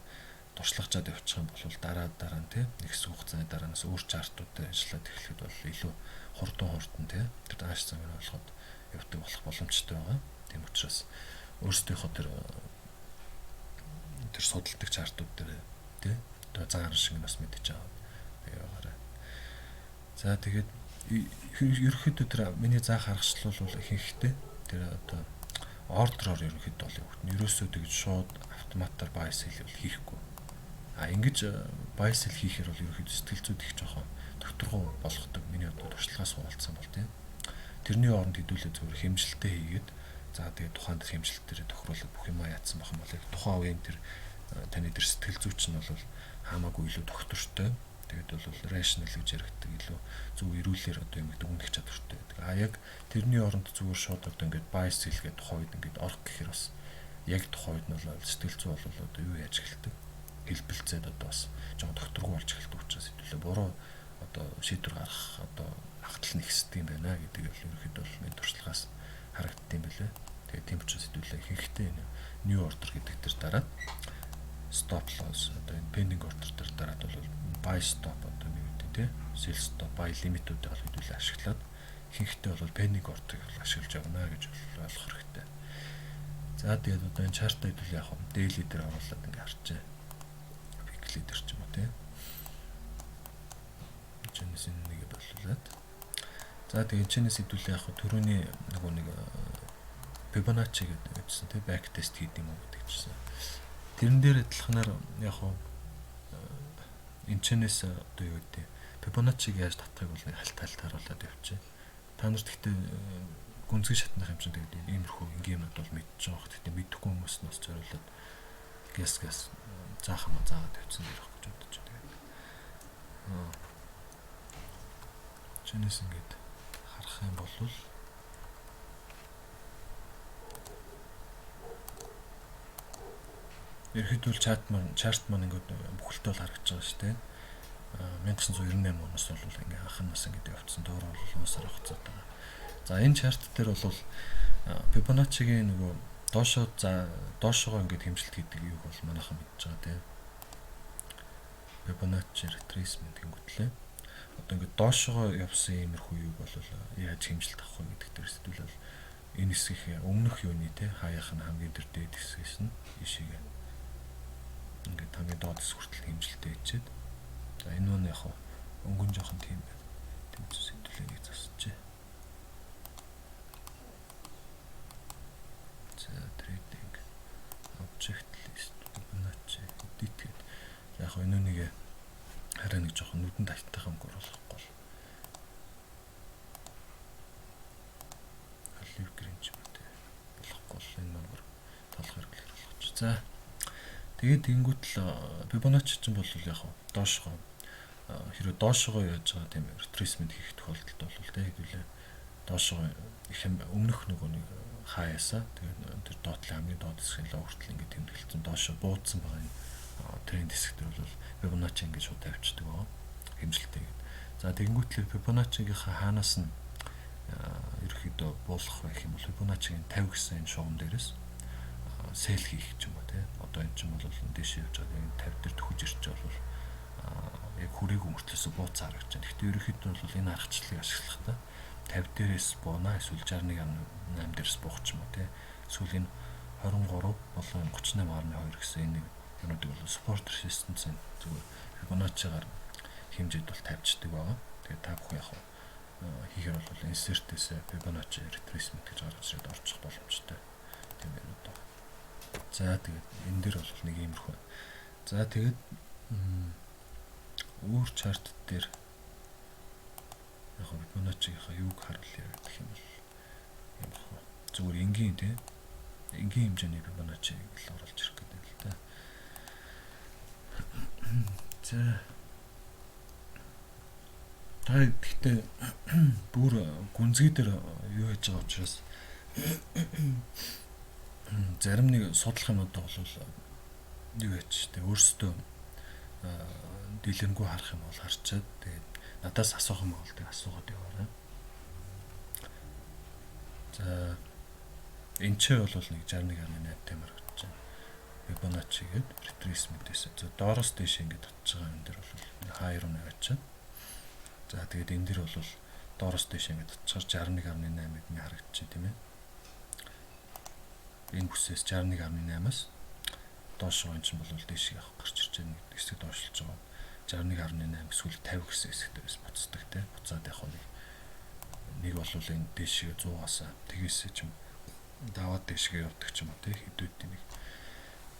Speaker 1: туршлагачаад явчих юм бол дараа нь тий нэг хэсэг хугацааны дараанаас өөр chart-ууд дээр ажиллаад эхлэхэд бол илүү хурдан тий тэр дааш замыг олоход явдаг болох боломжтой байгаа. Тийм учраас өөрсдийнхөө тэр судалдаг chart-ууд дээр тий одоо зан хар шингэн бас мэдэж байгаа яваарай. За тэгээд ерөөхдөө тэр миний заах аргачлал бол ихэнхдээ тэр одоо ордероор ерөөхдөө бол явагдана. Ерөөсөө тэгж шууд автоматар buy sell хийхгүй. Ингэж buy sell хийхээр бол ерөөхдөө сэтгэл зүйд их жоохон докторгоо болгодог. Миний одоо туршлагаас хуваалцсан бол тийм. Тэрний оронд хэдүүлээ зөвхөн хэмжилтээ хийгээд за тэгээд тухайн хэмжилт дээр тохируулаад бүх юм яатсан байх юм бол тухайн үеийн тэр таны тэр сэтгэл зүйч нь бол хамаагүй илүү доктортой. Тэгээд бол rational гэж яригддаг илүү зөв эрүүлэр одоо юм гэдэг үнэх чадвартай байдаг. Яг тэрний оронд зүгээр шууд одоо ингээд buy sell гэдэг тухайд ингээд орох гэхээр бас яг тухайд нь бол сэтгэл зүй бол одоо юу яаж эхэлдэг. Хэлбэлцээд одоо бас жоохон докторгүй болж эхэлдэг учраас хэвлээ буруу одоо шийдвэр гаргах одоо хагтал нэгсдэг юм байна гэдэг бол ерөөхдөө бол миний туршлагаас харагддаг юм байлээ. Тэгээд тийм учраас хэвлээ ихэнхдээ new order гэдэг тэр дараа stop loss одоо энэ pending order дээр дараад бол buy stop одоо нэг үү тий sell stop buy limit-үүдээ бол хэдүүлээ ашиглаад ихэнхдээ бол pending order-ыг ашиглаж явна гэж ойлгох хэрэгтэй. За тэгээд одоо энэ chart-а хэдүүлээ яг daily дээр оруулаад ингээ харчаа. Weekly дээр ч юм уу тий. Чинээс нэгэ болуулаад. За тэгээд чинээс хэдүүлээ яг түрүүний нэг Fibonacci гэдэг үгсэн тий back test хийх юм уу гэдэг чийсэн. Тэрэн дээр адилханаар яг энэ чэнэс одоо юу гэдэг Fibonacci-г яаж татахыг бол нэг хальт харуулад явчих. Та нарт гэхдээ гүнзгий шатных юм чинь тэгээд иймэрхүү ингийн юмуд бол мэдчихэж байгаа. Гэхдээ мэдэхгүй хүмүүс нь бас зориулаад гэс заах юм заагаад тавьсан дээрх гэж бодож байна. Чэнэс ингээд харах юм бол ерөөхдөө чарт маань ингээд бүхэлдээ бол харагдаж байгаа шүү дээ. 1998 оноос бол ингээ анханаас ингээд явцсан доор бол уусаар хугацаад байгаа. За энэ чарт дээр бол Fibonacci-гийн нөгөө доошоо ингээд хэмжилт хийдэг юуг бол манайхан мэдж байгаа тийм. Fibonacci retracement гэнгүүтлээ. Одоо ингээд доошоо явсан иймэрхүү юуг бол яаж хэмжилт авах вэ гэдэг дээр сэтгэл энэ хэсгийн өмнөх юуны тийм хаяах нь хамгийн дээр дээд хэсгээс нь ишигээ ингээд хамгийн доод хэсэг хүртэл хэмжилттэй хийчихэд за энэ нь яг өнгөн жоохон тийм байна. Тийм зүйл хэдүүлээ нэг засчихжээ. project list Fibonacci edit гэдэг. Яг энэ нэг хараа нэг жоохон нүдэн тайтайхан оруулахгүй бол Olive green ч юм уу те болохгүй бол энэ маань толох хэрэглэр болгоч. За тэгээд тэнгуут л Fibonacci ч юм бол яг доошгоо хэрвээ доошгоо яаж байгаа тийм retracement хийх тохиолдолд бол те хэдүүлээ доошгоо их өмнөх нөгөө нэг хаяасаа тэгээд тэр доотлын хамгийн доод хэсгийн лог хүртэл ингээд тэмдэглэсэн доошоо буудсан байгаа энэ тренд хэсэг дээр бол Fibonacci ингээд шууд тавьчихдаг байгаа хэмжилттэй. За тэгэнгүүтлээ Fibonacci-гийнхаа хаанаас нь ерөөхдөө буулгах байх юм бол Fibonacci-гийн 50 гэсэн энэ шугам дээрээс сел хийх ч юм уу те. Одоо энэ ч юм бол дээш явж байгаа энэ 50 дээр төхөж ирч бол яг хүрээг өмөртлөөсөө бууцаа харагч байна. Гэхдээ ерөөхдөө бол энэ аргачлалыг ашиглахдаа 50 дээрээс буунаа эсвэл 61.8 дээрээс буух ч юм уу те. Эсвэл энэ 23 болон 38.2 гэсэн энэ юмнуудыг бол support resistance зүгээр Fibonacci-гаар хэмжээд бол тавьчихдаг байгаа. Тэгээд та бүхэн яг хийхээр бол insert-ээс Fibonacci retracement гэж гаргаж ирээд орчих боломжтой. Тийм байна уу. За тэгээд энэ дээр бол нэг иймэрхүү. За тэгээд өөр chart дээр яг Fibonacci-ийнхаа юуг харуулъя гэх юм бол иймэрхүү. Зүгээр энгийн тийм энгийн хэмжээний Fibonacci-г л оруулж ирэх гэдэг л да. За та гэхдээ бүр гүнзгий дээр юу хийж байгаа учраас зарим нэг судлах юмуд бол юу яач тэ өөрсдөө дийлэнгүй харах юм бол харчаад тэгээд надаас асуух юм бол тэг асуугаад яваарай. За энэ ч бол нэг 61.8 тамир гэж байна. Fibonacci гээд retracement-ээс доороос дээш ингээд татж байгаа юм дээр бол хаяр руу наваачаад. За тэгээд энэ дэр бол доороос дээш ингээд татчихаар 61.8-ыг нь харагдчих тийм ээ. Энэ бүсээс 61.8-аас доош байгаа юм чинь бол дээш явах гарч ирж байгаа нэг хэсэг доошлж байгаа. 61.8 эсвэл 50 гэсэн хэсэгтээс буцдаг тийм. Буцаад яг нэг бол энэ дээшээ 100-аас тгээс ч юм даваад дээшгээ явдаг ч юм уу тийм хэдүүд нэг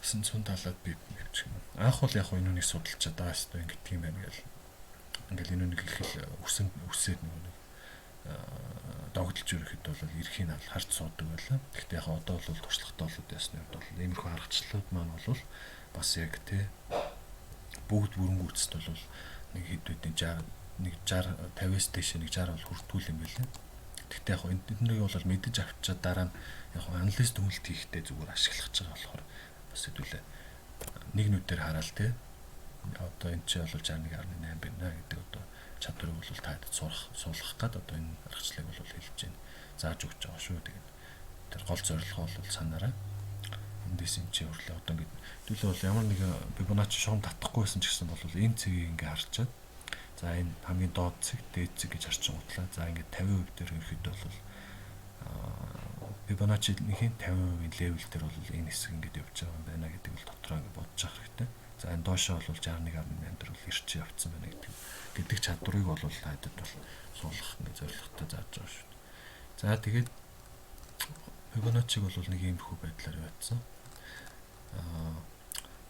Speaker 1: 970-аад бит гэх юм. Анх бол яг энэ үнийг судалчаад байгаа шүү дээ ингэдэг юм байна гэл. Ингээл энэ үнийг их л үсээд нэг догдолж ирэхэд бол эрхийн ал харж суудаг байлаа. Гэхдээ яг одоо бол туршлагатай болоод ясны хувьд бол иймэрхүү аргачлалууд маань бол бас яг тий бүгд бүрэнгүүцэд бол нэг хэдүүдийн 60 50-аас дээш нэг 60 бол хүртгүүл юм байлаа. Гэхдээ яг энднийг бол мэдэж авчаад дараа нь яг анализ дүгнэлт хийхдээ зүгээр ашиглах гэж байгаа болохоор бас хэдүүлээ нэг нүдээр хараал тий одоо энэ ч бол 61.8 байна гэдэг одоо чадварыг бол таад суулгах гээд одоо энэ аргачлалыг бол хэлж байна. Зааж өгч байгаа шүү. Тэгээд тэр гол зорилго бол санаарай. Эндээс энэ чи өрлөө одоо ингэ хэдүүлээ бол ямар нэгэн Fibonacci шугам татахгүйсэн ч гэсэн бол энэ цэгийг ингэ харчаад за энэ хамгийн доод цэг, дээд цэг гэж харчин утлаа. За ингэ 50% дээр ирэхэд бол Fibonacci-ийн 50% левел дээр бол энэ хэсэг ингэ явж байгаа юм байна гэдэг бол дотроо ингэ бодож авах хэрэгтэй. За энэ доошоо бол 61.8 дээр бол ирч явцсан байна гэдэг чадварыг бол хайдад бол суулгах ингэ зорилготой зааж байгаа шүү. За тэгээд Fibonacci-г бол нэг иймэрхүү байдлаар явагдсан.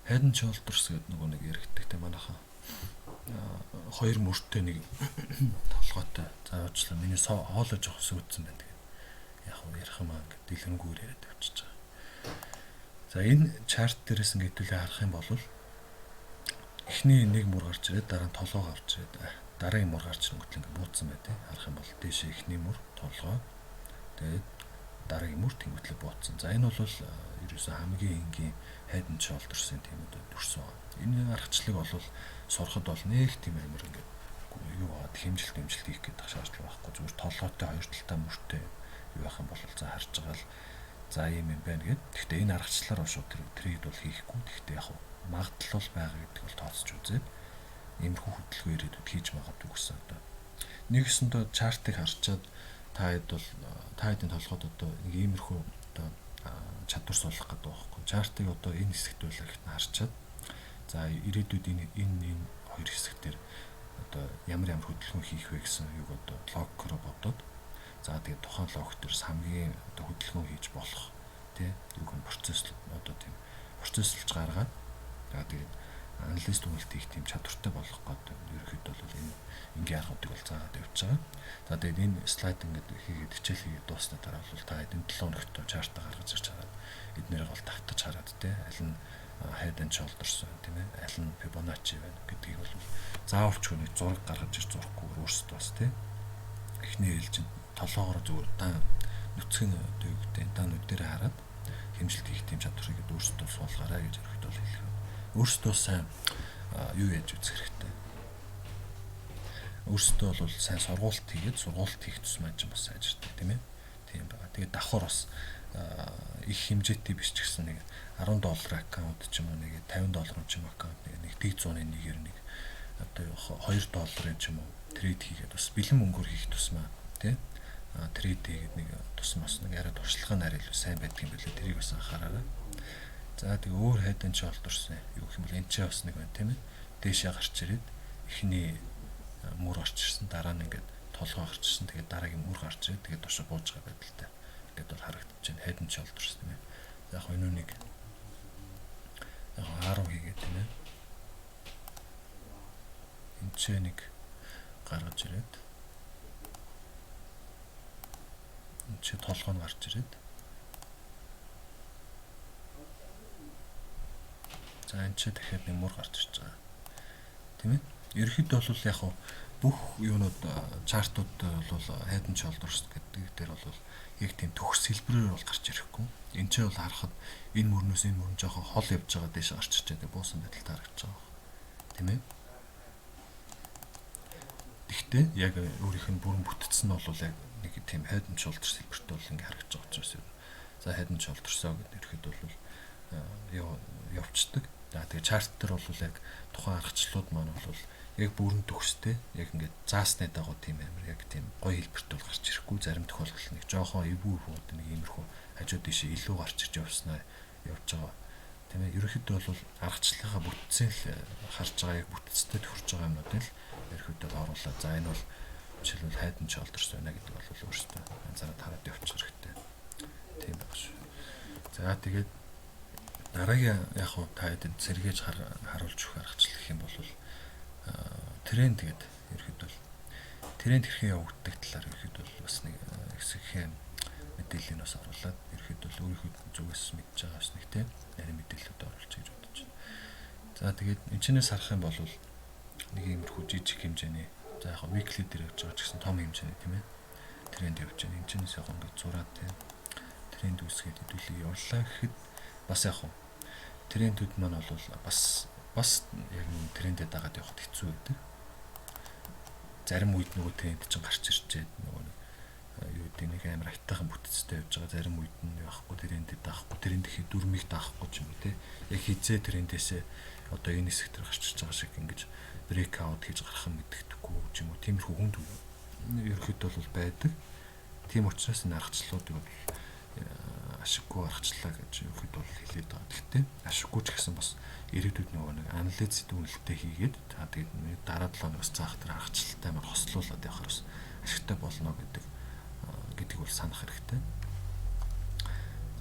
Speaker 1: Head and Shoulders гэдэг нөгөө нэг яригддаг те манайхаа хоёр мөртөө нэг толгойтой заавчлаа миний хоолой жоох сүйдсэн байна тэгээд яг уу ярих юм аа ингээд дэлгэрэнгээр яриад авчиж байгаа. За энэ чарт дээрээс ингээд хэдүүлээ харах юм бол эхний нэг мөр гарч ирээд дараа нь толгой гарч ирээд дараагийн мөр гарч ирэнгүүт ингээд буудсан бай тээ харах юм бол дээшээ эхний мөр толгой тэгээд дараагийн мөр тэнгуүтлээ буудсан. За энэ бол ерөөсөө хамгийн энгийн Head and Shoulders-ийн тиймүүд төрсөн. Энэ аргачлалыг бол сурахад бол нэг тийм амар ингээд юу хаад хэмжилт хийх гэдэг шаардлага байхгүй. Зүгээр толгойтой хоёр талтай мөртэй юу байх юм бол за харж байгаа л за юм байна гэд. Гэхдээ энэ аргачлалаар шууд трейд бол хийхгүй. Гэхдээ яг магадлал байгаа гэдэг бол тооцож үзээд иймэрхүү хөдөлгөөн ирээдүйд хийж магадгүй гэсэн одоо. Нэгсэндээ чартыг харчаад та хэд бол та хэдийн толгойд одоо нэг иймэрхүү одоо чадвар суулгах гэдэг байхгүй. Чартыг одоо энэ хэсэгт байлаа гэхт нь харчаад за ирээдүйд энэ хоёр хэсэг дээр одоо ямар хөдөлгөөн хийх вэ гэсэн юг одоо логикоор бодоод за тэгээд тухайн логик дээрс хамгийн одоо хөдөлгөөн хийж болох тий юг нь процесс одоо тийм процессорч гаргаад тэгээд анализ дүгнэлт хийх тийм чадвартай болох гэдэг ерөнхийдөө бол энэ энгийн аргуудыг бол заагаад явж байгаа. За тэгээд энэ слайд ингээд хийгээд хичээл хийгээд дуусна дараа бол та энэ 7 хоногт чартаа гаргаж ирж хараад эднэрийг бол давтаж хараад те аль нь head and shoulders тийм ээ аль нь Fibonacci байна гэдгийг бол заавалчгүй нэг зураг гаргаж ирж зурхгүй өөрсдөө бас те эхний ээлжинд толгоогоор зүгээр дан нүцгэн дэвгтэй данууд дээр хараад хэмжилт хийх тийм чадварыг өөрсдөө суулгаарай гэж ерөөд бол хэлэх. Өөрсдөө сайн юу яаж үзэх хэрэгтэй. Өөрсдөө бол сайн сургуулт хийгээд сургуулт хийх тусмаа ч бас сайжирдаг тийм ээ. Тийм байна. Тэгээд давхар бас их хэмжээтэй биш ч гэсэн нэг $10 аккаунт ч юм уу нэг $50 ч юм аккаунт нэг 100-ны нэгээр нэг одоо $2 ч юм уу трейд хийгээд бас бэлэн мөнгөөр хийх тусмаа тий трейд хийгээд нэг тусмаас нэг арай туршлагын арай илүү сайн байдаг юм билээ. Тэрийг бас анхаараарай. За тэгээ өөр head and shoulders юу гэх юм бол энэ ч бас нэг байна тийм ээ. Дээшээ гарч ирээд эхний мөр гарч ирсэн дараа нь ингээд толгой гарч ирсэн тэгээд дараагийн мөр гарч ирээд тэгээд дошоо бууж байгаа байдалтай. Ингээд бол харагдаж байна head and shoulders тийм ээ. Яг энэ үнийг яг 10 хийгээд тийм ээ. Энд ч нэг гаргаж ирээд энд ч толгой нь гарч ирээд за энэ ч дахиад нэг мөр гарч ирж байгаа. Тийм ээ. Ерөнхийдөө бол яг бүх юунууд чартууд бол head and shoulders гэдэг дээр бол яг тийм төгс хэлбэрээр бол гарч ирэхгүй. Энд ч бол харахад энэ мөрнөөс энэ мөрн жоохон хол явж байгаа дэше гарч ирж байгаа буусан байдалтай харагдаж байгаа. Тийм ээ. Гэхдээ яг өөрийнх нь бүрэн бүтцэн нь бол яг нэг тийм head and shoulders хэлбэртэй бол ингээ харагдаж байгаа ч гэсэн. За head and shoulders-аа гэдэг ерөнхийдөө бол явцдаг. За тэгээ чарт дээр бол яг тухайн аргачлалууд маань бол яг бүрэн төгстэй яг ингээд заасны дагуу тийм амар яг тийм гоё хэлбэрт бол гарч ирэхгүй зарим тохиолдолд нэг жоохон эвгүй хүүд нэг иймэрхүү хажууд дэше илүү гарч ирж явснаа явж байгаа. Тийм ээ. Ерөнхийдөө бол аргачлалынхаа бүтцийн л харж байгаа яг бүтцтэй тохирж байгаа юмнууд л ерөнхийдөө оруулаад за энэ бол жишээлбэл head and shoulders байна гэдэг бол өөрөөсөө анзаараад хараад явчих хэрэгтэй. Тийм байна шүү. За тэгээд дараагийн яг хуу та хэдэд сэргээж харуулж өгөх аргачлал гэх юм бол тренд гэдэг ерөөд бол тренд хэрхэн явагддаг талаар ерөөд бол бас нэг хэсэгхэн мэдээллийг бас оруулаад ерөөд бол өөрийнхөө зүгээс мэдж байгаа бас нэг тийм нарийн мэдээлэлүүд оруулж гэж бодож байна. За тэгээд энэчнээс харах юм бол нэг иймэрхүү жижиг хэмжээний за яг weekly дээр явж байгаа ч гэсэн том хэмжээний тийм ээ тренд явж байна. Энэчнээс яг ингээд зураад тийм тренд үсгээд хэдүүлээ явуулаа гэхэд бас яг трендүүд маань бол бас яг трендэд дагаад явахд хэцүү байдаг. Зарим үед нөгөө тренд чинь гарч ирчээд нөгөө юу гэдэг нэг амар айтайхан бүтцтэй явж байгаа. Зарим үед нь явахгүй трендэд даахгүй, трендийн дүрмийг даахгүй ч юм уу те. Яг хизээ трендээсээ одоо энэ хэсэг дээр гарч ирж байгаа шиг ингэж брейк аут хийж гарах юм мэддэхгүй ч юм уу. Тиймэрхүү хүнд ерөөхдөө бол байдаг. Тийм учраас энэ аргачлалуудыг бол ашиггүй аргачлалаа гэж ерөөд бол хэлээд байгаа. Гэхдээ ашиггүй ч гэсэн бас ирээдүйд нөгөө нэг анализ дүгнэлтээ хийгээд за тэгээд дараа 7 хоногоос цаах тэр аргачлалтай маань хослуулаад явахаар бас ашигтай болно гэдэг бол санах хэрэгтэй.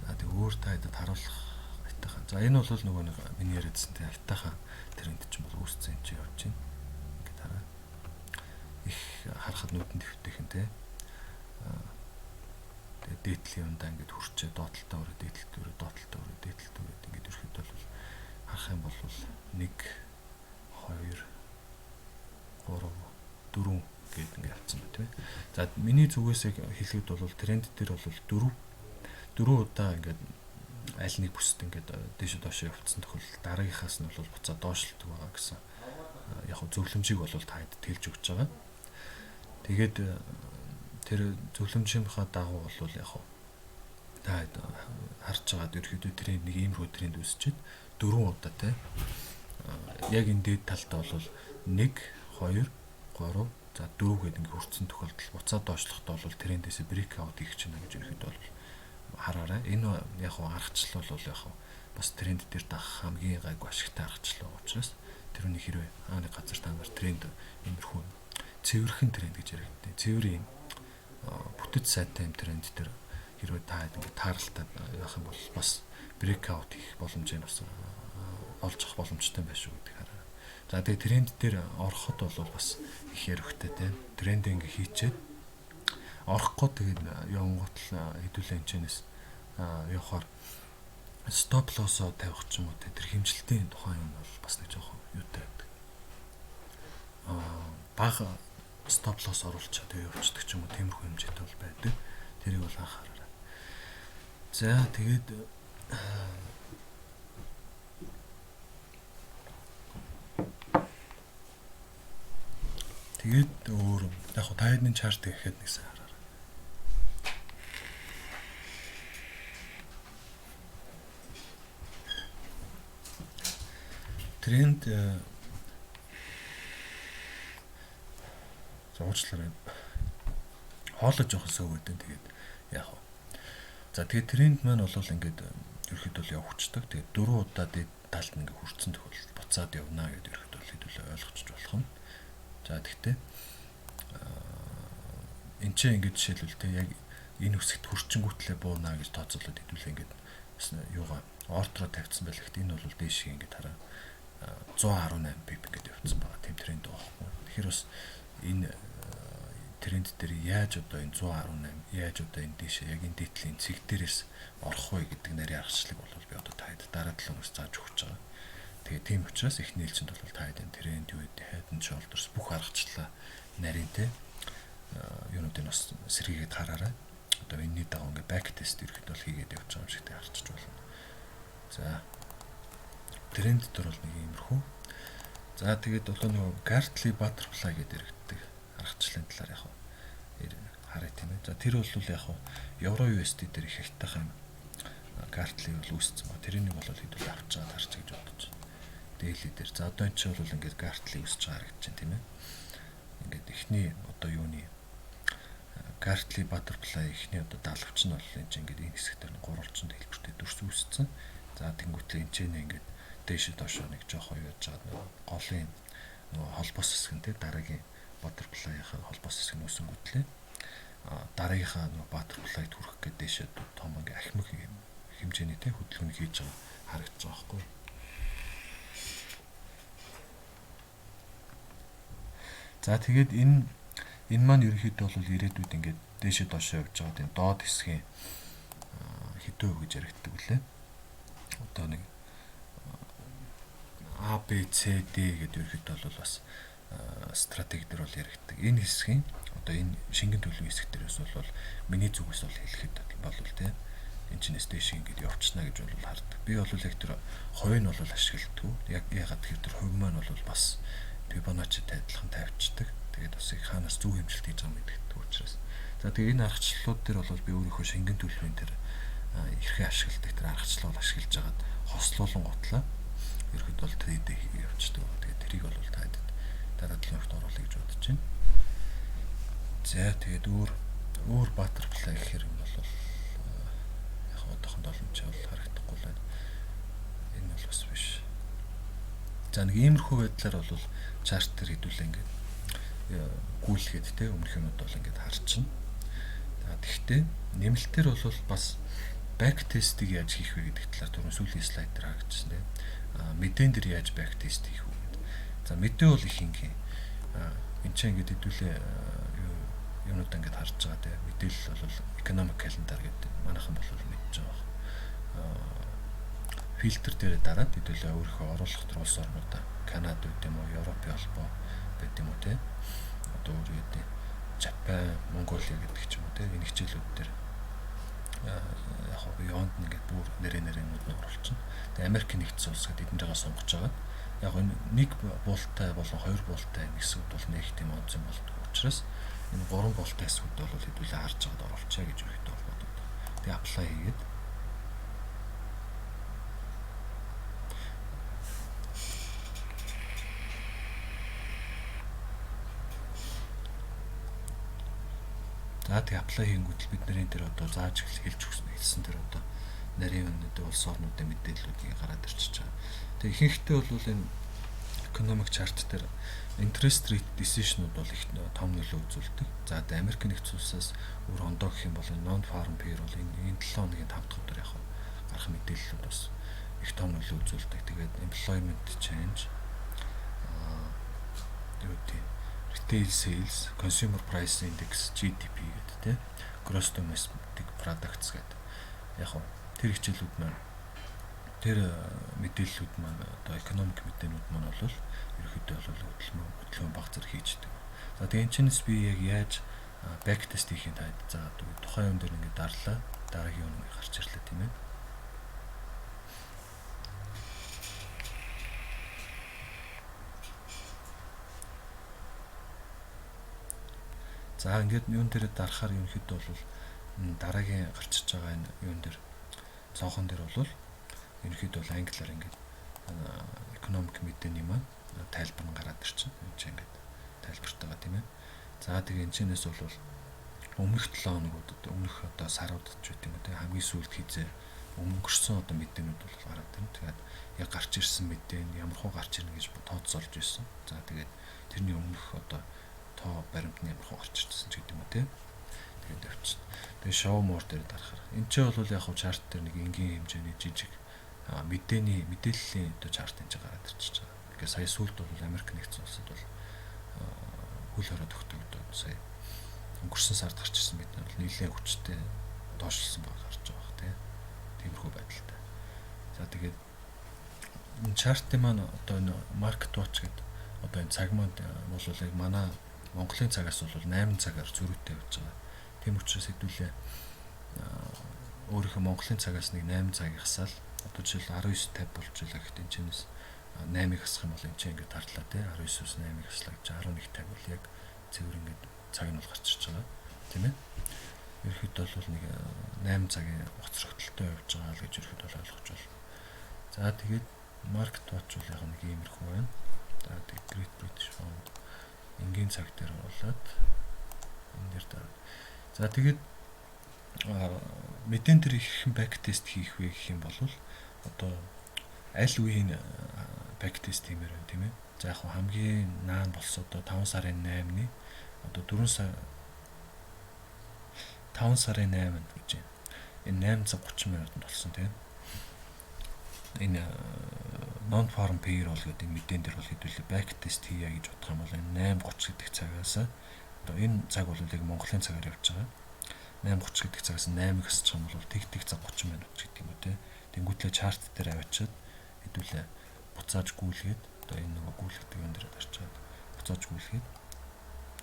Speaker 1: За тэгээд өөр та хэдэд харуулах айтайхан. За энэ бол нөгөө нэг миний яриадсан тийм айтайхан тренд ч бол үүсцэн чи явж байна. Ингээд хараа. Их харахад нүдэнд дэвтэх юм те. Тэгээд дээдлийн ундаа ингээд хурчээ доотлолтой өрөө дээдэлтэй ингээд ерхэд бол харах юм бол 1 2 3 4 гэдэг ингээд явцсан байна тийм ээ. За миний зүгээс яг хэлэхэд бол тренд дээр бол 4 удаа ингээд аль нэг бүсэд ингээд дээш доошоо явцсан тохиолдол дараагийнхаас нь бол буцаа доошлдог байгаа гэсэн яг зөвлөмжийг бол та хэд тэлж өгч байгаа. Тэгээд тэр зөвлөмжийнхаа дагуу бол яг та харж байгаад ерөөдөө тренд нэг иймэрхүү тренд үүсчихэд 4 удаа те яг энэ дээд талдаа бол 1 2 3 за 4 гэдэг ингээ хүрсэн тохиолдол буцаад доошлохдоо бол трендээс брейк аут хийх чинь гэж ерөөдөө бол хараарай. Энэ яг аргачлал бол яг бас тренд дээр даах хамгийн гайгүй ашигтай аргачлал учраас тэрний хэрвээ нэг газар та нар тренд иймэрхүү цэвэрхэн тренд гэж яригддаг. Цэвэр юм бүтэц сайтай юм тренд дээр хэрвээ та ингээд тааралтай явах юм бол бас breakout хийх боломжтой бас олж авах боломжтой байх шүү гэдэг хараа. За тэгээ тренд дээр ороход бол бас их ярихтэй тийм. Тренд ингээ хийчээд орохгүй тэгээд явангуут л хэдүүлэн хэмжээс явахаар стоп лоссоо тавих ч юм уу тэр хэмжилтийн тухайн юм бол бас нэг жоохон юутай байдаг. Бага стоп лосс оруулчаад явуулдаг ч юм уу тиймэрхүү хэмжээтэй бол байдаг. Тэрийг бол анхаараарай. За тэгээд өөр яг хоо тайдны чарт гэхэд нэгсэн хараарай. Тренд зурчлаарай. Хоолой жоохон сөвөдөн тэгээд яг хоо. За тэгээд тренд маань бол ингээд ерөөхдөө бол явчихдаг. Тэгээд 4 удаа дээд талд ингээд хүрсэн тохиолдолд буцаад явна гэдэг ерөөхдөө бол хэдүүлээ ойлгочих болох нь. За тэгтээ энэ ч ингээд жишээлбэл тэг яг энэ үсэгт хурчингүүтлээ буунаа гэж тооцоолоод хэдүүлээ ингээд юугаа ортроо тавьсан байх гэхдээ энэ бол дээшээ ингээд хараа 118 pip гэдэг явцсан байгаа. Тэм тренд байхгүй. Тэгэхээр бас энэ тренд дээр яаж одоо энэ 118 яаж одоо энэ дээшээ яг энэ дээдлийн цэг дээрээс орох вэ гэдэг нарийн аргачлалыг бол би одоо таад дараа 7 хоногс зааж өгч байгаа. Тэгээ тийм учраас их нээлцэнд бол таад энэ тренд юу гэдэг хайдан шолдорс бүх аргачлалаа нарийнтэй юунуудыг бас сэргийгээд хараарай. Одоо энэний дагуу ингээ back test ирэхэд бол хийгээд явж байгаа юм шигтэй харчиж болно. За тренд дээр бол нэг иймэрхүү. За тэгээд одоо нөгөө Gartley butterfly гэдэг яригддаг аргачлалын талаар яг харъя тийм ээ. За тэр бол яг Euro USD дээр их хайтайхан Gartley бол үүссэн ба тэрнийг бол хэдүүл авч чаад харч гэж бодож байна. Daily дээр. За одоо энэ чинь бол ингээд Gartley үүсэж байгаа харагдаж байна тийм ээ. Ингээд эхний одоо юуны Gartley butterfly эхний одоо даалгавч нь бол энэ чинь ингээд энэ хэсгээр 3 орчинд хэлбэртэй дүрс үүссэн. За тэнгуүтлээ энэ чинь ингээд дээшээ доошоо нэг жоохоо яаж чаад голын нөгөө холбоос хэсэг нь те дараагийн butterfly-ийн холбоос хэсэг нь үүсэнгүүтлээ дараагийнхаа нөгөө butterfly-д хүрэх гээд дээшээ том ингээ ахмиг хэмжээний те хөдөлгөөнийг хийж байгаа харагдаж байгаа байхгүй. За тэгээд энэ маань ерөнхийдөө бол ирээдүйд ингээд дээшээ доошоо явж байгаа тийм доод хэсгийн хэдэн хувь гэж яригддаг үлээ. Одоо нэг A B C D гэдэг ерөнхийдөө бол бас стратеги дээр бол яригддаг. Энэ хэсгийн одоо энэ шингэн төлөвийн хэсэг дээрээс бол миний зүгээс бол хэлэхэд бол тийм энэ чинээс дээш ингээд явчихна гэж бол хардаг. Би бол яг тэр хувийг нь бол ашигладаг. Яг ягаад гэхээр тэр хувь маань бол бас Fibonacci-тэй адилхан тавьчихдаг. Тэгээд бас их хаанаас зөв хэмжилт хийж байгаа мэддэг учраас. За тэгээд энэ аргачлалууд дээр бол би өөрийнхөө шингэн төлөвийн тэр эрхээ ашигладаг тэр аргачлал ашиглаж агаад хослуулан готлаа. Ерхэд бол трейд хийгээ явчихдаг. Тэгээд тэрийг бол таад дараа 7 хоногт оруулах гэж бодож байна. За тэгээд өөр butterfly гэхэр юм бол яг одоохон боломжтой бол харагдахгүй л байна. Энэ бол бас биш. За нэг иймэрхүү байдлаар бол чарт дээр хэдүүлээ ингээд гүйлгээд те өмнөх юмуд бол ингээд харчихна. За тэгвэл нэмэлтээр бол бас back test-ийг яаж хийх вэ гэдэг талаар түрүүн сүүлийн слайд дээр харагдсан те. Мэдэн дээр яаж back test хийх вэ гэдэг. За мэдээ бол их ингийн энэ ч ингээд хэдүүлээ юмуд ингээд харж байгаа те. Мэдээлэл бол economic calendar гэдэг манайхан бол мэдж байгаа. Фильтр дээр дараад хэдүүлээ өөрийнхөө оруулах төр улс орнуудаа Канада гэдэг юм уу, Европын холбоо гэдэг юм уу те. Одоо өөр үедээ Жапон, Монголиа гэдэг ч юм уу те. Энэ хичээлүүд дээр яг хоо бионд ингээд бүр нэрнүүд нь оруулчихна. Тэгээ Америк нэгдсэн улс гэдэг эднийгээ сонгож байгаа. Яг энэ нэг буултай болон хоёр буултай хэсгүүд бол нэг тийм онцгой болдог учраас энэ гурван буултай хэсгүүд бол хэдүүлээ харж байгаад оруулчаа гэж өөртөө боддог. Тэгээ apply хийгээд за тэг apply хийнгүүт бид нарын дээр одоо зааж хэлж өгсөн тэр одоо нарийн үнэтэй улс орнуудын мэдээллүүдийг гараад ирчихэж байгаа. Тэг ихэнхдээ бол энэ economic chart дээр interest rate decision-ууд бол их том нөлөө үзүүлдэг. За Америк нэгдсэн улсаас өөр ондоо гэх юм бол non farm payroll энэ 7 хоногийн 5 дахь өдөр яг гарах мэдээллүүд бас их том нөлөө үзүүлдэг. Тэгээд employment change юу гэдэг retail sales, consumer price index, GDP гэдэг тийм gross domestic products гэдэг. Яг тэр хичээлүүд маань тэр мэдээллүүд маань одоо экономик мэдээнүүд маань бол ерөөхдөө бол хөдөлгөөн баг зэрэг хийждэг. За тэгээ энэ чинээс би яг яаж back test хийхин таад за тухайн юм дээр ингээд дарлаа дараагийн юм гарч ирлээ тийм ээ. За ингээд юун дээр дарахаар ерөнхийдөө бол дараагийн гарч иж байгаа энэ юун дээр цонхон дээр бол ерөнхийдөө бол англиар ингээд экономик мэдээний маань тайлбар нь гараад ирчихсэн. Энд чинь ингээд тайлбартай байгаа тийм ээ. За тэгээ энэ чинээс бол өмнөх 7 хоногудад өмнөх одоо саруудад ч үт юм уу тийм хамгийн сүүлд хизээ өнгөрсөн одоо мэдээнүүд бол гараад байна. Тэгээд яг гарч ирсэн мэдээ нь ямар хуу гарч ирнэ гэж тооцоолж байсан. За тэгээд тэрний өмнөх одоо тоо баримт нь ямар хуу гарч ирсэн ч гэдэг юм уу тийм. Тэгээд явчихсан. Тэгээ show more дээр дарахаар. Энд чинь бол яг хуу чарт дээр нэг энгийн хэмжээний жижиг мэдээллийн одоо чарт энэ гараад ирчихэж байгаа. Ингээ сая сүүлд бол Америк нэгдсэн улсад бол хөл хорой тогтогдоод сая өнгөрсөн сард гарч ирсэн мэдээ бол нэлээд хүчтэй доошлсон баг гарч байгаа бах тийм. Тиймэрхүү байдалтай. За тэгээд энэ чартын маань одоо энэ market watch гэдэг одоо энэ цаг маань бол яг манай Монголын цагаас бол 8 цагаар зөрүүтэй явж байгаа. Тийм учраас хэдүүлээ өөрийнхөө Монголын цагаас нэг 8 цаг ихсаал одоо жишээл 19:50 болж байгаа гэхдээ энэ чинээс 8-ыг хасах юм бол энэ чинь ингээд тарлаа тий 19-өөс 8-ыг хаслаа гэж 11:50 бол яг цэвэр ингээд цаг нь бол гарч ирж байгаа тийм ээ. Ерөнхийдөө бол нэг 8 цагийн хоцрогдолтой явж байгаа л гэж ерөнхийдөө ойлгож байна. За тэгээд market watch бол яг нэг иймэрхүү байна. За тэгээд Great British Pound энгийн цаг дээр болоод энэ дээр даа. За тэгээд мэдэн дээр их back test хийх вэ гэх юм бол одоо аль үеийн back test хиймээр байна тийм ээ. За яг хамгийн наан болсон одоо 5 сарын 8-ны одоо 4 сар 5 сарын 8-нд гэж байна. Энэ 8:30 минутанд болсон тийм. Энэ non farm payroll гэдэг мэдэн дээр бол хэдүүлээ back test хийя гэж бодох юм бол энэ 8:30 гэдэг цагаас одоо энэ цаг бол яг Монголын цагаар явж байгаа. 8:30 гэдэг цагаас 8-ыг хасчих юм бол тэг 30 минут гэдэг юм уу те. Тэнгүүтлээ чарт дээр аваачаад хэдүүлээ буцааж гүйлгээд одоо энэ нөгөө гүйлгдэг юм дээр дарчаад буцааж гүйлгээд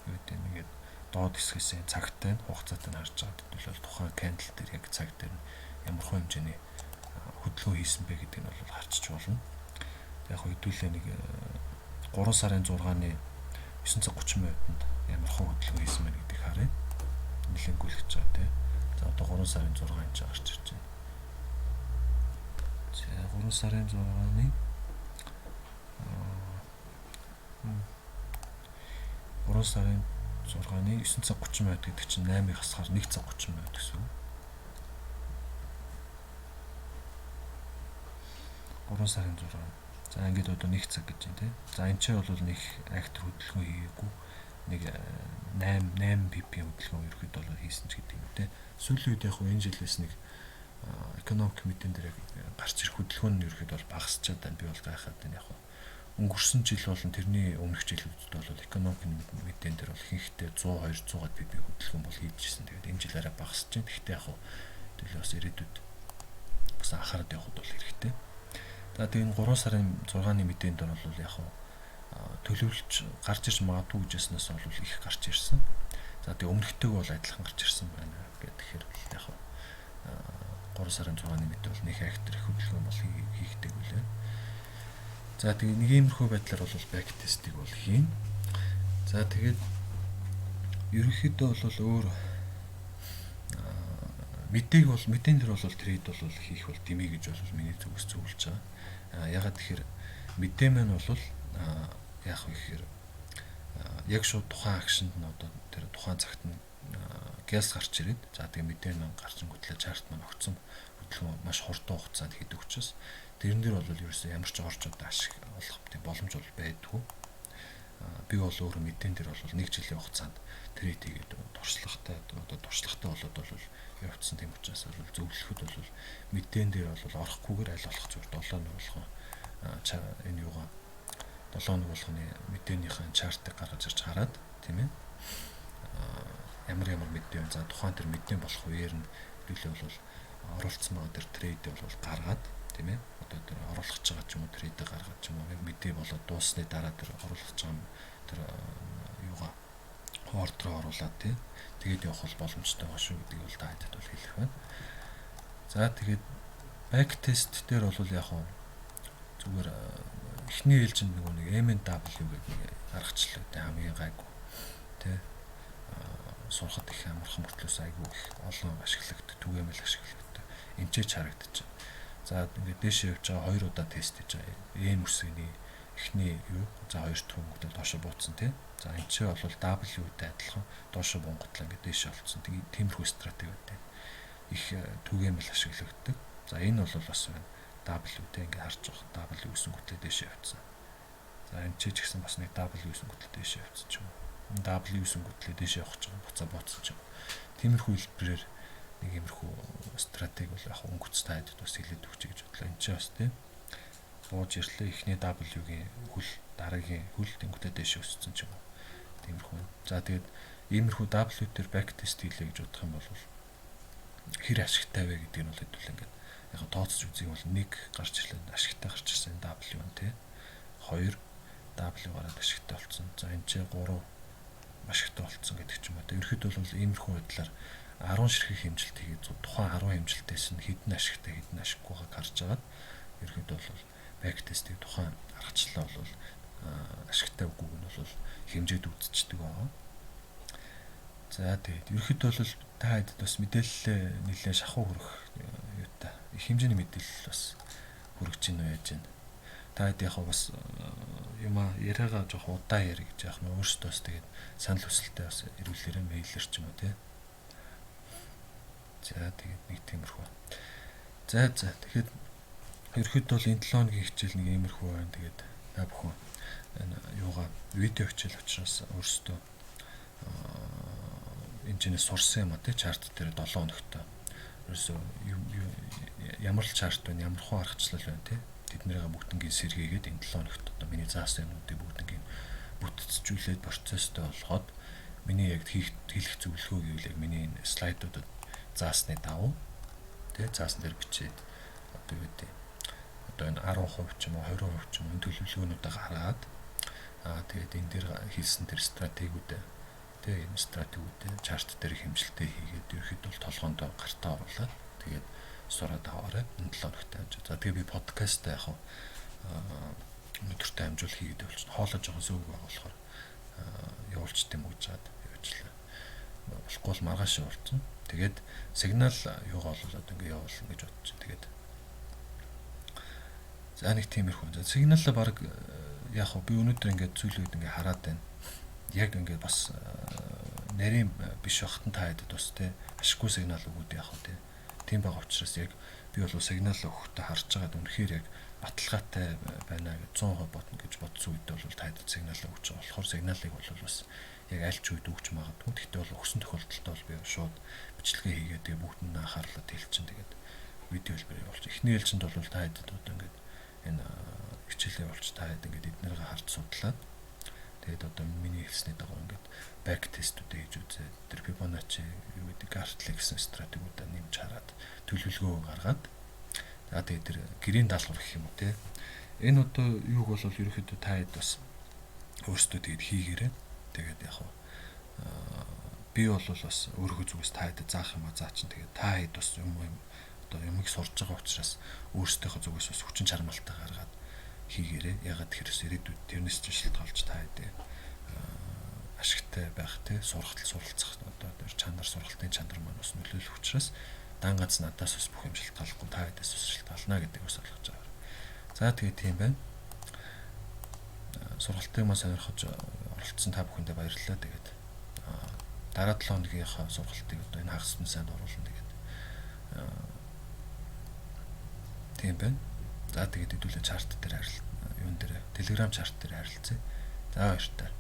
Speaker 1: юу гэдэг юм ингээд доод хэсгээс цагтай хугацаатай харж байгаа хэдүүлээ тухайн candle дээр яг цаг дээр ямар хөө хэмжээний хөдөлгөөн хийсэн бэ гэдэг нь бол харчиж болно. Яг хэдүүлээ нэг 3 сарын 6-ны 9:30 минутанд ямар хөө хөдөлгөөн хийсэн бэ гэдгийг харъя. Нэлээд гүйлгэж байгаа тийм. За одоо 3 сарын 6 энэ гарч ирж байна. За 3 сарын 6-ны 3 сарын 6-ны 9:30 минут гэдэг чинь 8-ыг хасахаар 1:30 минут гэсэн үг. 3 сарын 6. За ингээд одоо 1 цаг гэж байна тийм. За энэ ч бол нэг актер хөдөлгөөн хийгээгүй нэг 8 pp хөдөлгөөн ерөөхдөө бол хийсэн ч гэдэг юм тийм. Сүүлийн үед яг энэ жилээс нэг экономик мэдэн дээр гарч ирэх хөдөлгөөн нь ерөөхдөө бол багасчаад байна. Би бол гайхаад байна яг. Өнгөрсөн жил болон тэрний өмнөх жилүүдэд бол экономик мэдэн дээр бол ихэнхдээ 100-200 pp хөдөлгөөн бол хийжсэн. Тэгээд энэ жил арай багасч байна. Гэхдээ яг төлөө бас ирээдүйд бас анхаарал явахд бол хэрэгтэй. За тэгээд 3 сарын 6-ны мэдээнд бол яг төлөвлөж гарч ирж магадгүй гэжснээс бол их гарч ирсэн. За тэгээд өмнөхтэйг бол адилхан гарч ирсэн байна гэхээр яг 3 сарын 6-ны мэдээ бол нэг актер их хөдөлгөөн бол хийгдэг үлээ. За тэгээд нэг иймэрхүү байдлаар бол back test-ийг бол хийн. За тэгээд ерөнхийдөө бол өөр мэдэн дээр бол трейд бол хийх бол дэмий гэж бол миний зүгээс зөвлөж байгаа. Ягаад тэгэхээр мэдээ маань бол яг ихээр яг шууд тухайн акшнд нь одоо тэр тухайн цагт нь гэлс гарч ирээд за тэгээ мэдээ маань гарч ингүүтлээ чарт маань огцсон хөдөлгөөн маш хурдан хугацаанд хийдэг учраас тэрэн дээр бол ерөөсөө ямар ч орж одоо ашиг олох тийм боломж бол байдгүй. би бол өөрөө мэдэн дээр бол 1 жилийн хугацаанд трейд хийгээд туршлагатай болоод бол явагдсан. Тийм учраас бол зөвлөхөд бол мэдэн дээр бол орохгүйгээр аль болох зүгээр 7 хоног болгоо энэ юугаа 7 хоног болгоны мэдээнийхэн чартыг гаргаж ирж хараад тийм ээ ямар мэдээ за тухайн тэр мэдээ болох үеэр нь хэдүүлээ бол оруулсан байгаа тэр трейд бол гаргаад тийм ээ одоо тэр оруулах гэж байгаа ч юм уу трейд гаргаад ч юм уу мэдээ болоод дууссаны дараа тэр оруулах гэж байгаа тэр юугаа ордроо оруулаад тийм тэгээд явах бол боломжтой байгаа шүү гэдгийг бол та хэдэд бол хэлэх байна. За тэгээд back test дээр бол яг хөө зүгээр эхний ээлжинд нэг MNW гэдэг нэг аргачлал үү хамгийн гайгүй тийм сурахад их амархан мөртлөөс айгүй олон ашиглагд түгээмэл ашиглагд эмчээч харагдаж байна. За ингээд дээш явж байгаа 2 удаа тест хийж байгаа. Өсгөний эхний юу за 2 төвөngөд доошо бууцсан тийм. За энэ ч бол W-тэй адилхан доошо бунготлаа ингээд дээш олцсон. Тиймэрхүү стратегиуд их түгээмэл ашиглагддаг. За энэ бол бас W-тэй ингээд харж байгаа. W өсөнгөтлөө дээш явцсан. За энэ ч гэсэн бас нэг W өсөнгөтлөө дээш явцсан ч юм уу. W өсөнгөтлөө дээш явах гэж байгаа. Буцаа бууцсан ч юм. Тиймэрхүү хэлбэрээр нэг иймэрхүү стратеги бол яг өнгөц таад бас хэлээд өгч гэж бодлоо. Энд чинь бас тийм бууж ирлээ эхний W-гийн хөл дараагийн хөл тэнгуүтэй дэш өссөн ч юм уу. Тиймэрхүү. За тэгээд иймэрхүү W дээр back test хийлээ гэж бодох юм бол хэр ашигтай вэ гэдгийг нь бол хэдүүл ингээд яг тооцож үзье бол 1 гарч ирлээ ашигтай гарч ирсэн W нь тийм 2 W гараад ашигтай болсон. За энэ чинь 3 ашигтай болсон гэдэг ч юм уу. Ерөнхийдөө бол иймэрхүү байдлаар 10 ширхэг хэмжилт хийгээд тухайн 10 хэмжилтээс нь хэдэн ашигтай хэдэн ашиггүйг харж агаад ерөнхийдөө бол back test-ийг тухайн аргачлалаа бол ашигтай үгүйг нь бол хэмжээд үзчихдэг байгаа. За тэгээд ерөнхийдөө бол та хэдэд бас мэдээлэл нэлээд шахуу хүрэх юутай их хэмжээний мэдээлэл бас хүрэж гин үү яаж байна. Та хэд яг бас юма яриагаа жоох удаа яри гэж яах нь өөрсдөө бас тэгээд санал хүсэлтэд бас ирүүлээрэ мэйлэр ч юм уу тий. За тэгээд нэг тиймэрхүү. За тэгэхээр ерөөхдөө бол энэ 7 хоногийн хичээл нэг иймэрхүү байна. Тэгээд та бүхэн энэ юугаа видео хичээл учраас өөрсдөө энэ ч сурсан юм а тий чарт дээр 7 хоногт ерөөсөө ямар л чарт байна, ямар хуу аргачлал байна тий. Тэднийгээ бүгднийг сэргээгээд энэ 7 хоногт одоо миний заасан юмнуудыг бүгднийг бүтцжүүлээд процесстэй болгоод миний яг хэлэх зөвлөгөө гэвэл яг миний энэ слайдуудад заасны давуу тий заасан дээр бичээд одоо юу гэдэг одоо энэ 10% ч юм уу 20% ч юм уу төлөвлөгөөнүүдээ гаргаад тэгээд энэ дээр хийсэн тэр стратегиуд тий энэ стратегиуд чарт дээр хэмжилтээ хийгээд ерөөхдөө толгоонд гартаа оруулаад тэгээд сураад аваарай энэ 7 хоногт амж. За тэгээд би подкаст яг өнөөдөртөө амжуул хийгээд явуулчихна. Хоолой жоохон сөг байгаа болохоор явуулчих юм уу гэж явуулчлаа. Болохгүй бол маргааш явуулсан. Тэгээд сигнал юугаа бол одоо ингэ явуулна гэж бодож байна. Тэгээд за нэг тиймэрхүү. За сигналаа баг яг би өнөөдөр ингээд зүйлүүд ингээ хараад байна. Яг ингээ бас нарийн биш бахтан та хэдэд бас тий ашиггүй сигнал өгөөд яг тий. Тийм байгаа учраас яг би бол сигнал өгөхдөө харж байгаад үнэхээр яг баталгаатай байна гэж 100% бодно гэж бодсон үед бол та хэдэд сигнал өгч байгаа. Болохоор сигналыг бол бас яг аль ч үед өгч магадгүй. Гэхдээ бол өгсөн тохиолдолд бол би шууд бичлэгээ хийгээд тэгээ бүгдэнд анхаарлаа тэлчин тэгээд видео хэлбэр явуулчих. Эхний ээлжинд бол та хэдэд одоо ингээд энэ хичээлээ явуулж та хэд ингээд эднэргээ харж судлаад тэгээд одоо миний хэлсний дагуу ингээд back test-үүдээ хийж үзээд тэр Fibonacci юу гэдэг Gartley гэсэн стратегиудаа нэмж хараад төлөвлөгөө гаргаад за тэгээд тэр гэрийн даалгавар гэх юм уу те энэ одоо юуг бол ерөөхдөө та хэд бас өөрсдөө тэгээд хийгээрэй. Тэгээд яг би бол бас өөрийнхөө зүгээс та хэд заах юм а заа чинь тэгээд та хэд бас юм одоо юмыг сурж байгаа учраас өөрсдийнхөө зүгээс бас хүчин чармаалтаа гаргаад хийгээрэй. Ягаад гэхээр ирээдүйд тэрнээс ч шалтгаалж та хэд ашигтай байх те суралцах одоо тэр чанар сургалтын чанар маань бас нөлөөлөх учраас дан ганц надаас бас бүх юм шалтгаалахгүй та хэдээс бас шалтгаална гэдэг бас ойлгож байгаа. За тэгээд тийм байна. Сургалтыг маань сонирхож оролцсон та бүхэндээ баярлалаа. Тэгээд дараа 7 хоногийнхаа сургалтыг одоо энэ хагас санд оруулна тэгээд тийм байна. За тэгээд хэдүүлээ чарт дээр юун дээр Telegram чарт дээр харилцъя. За баяр та.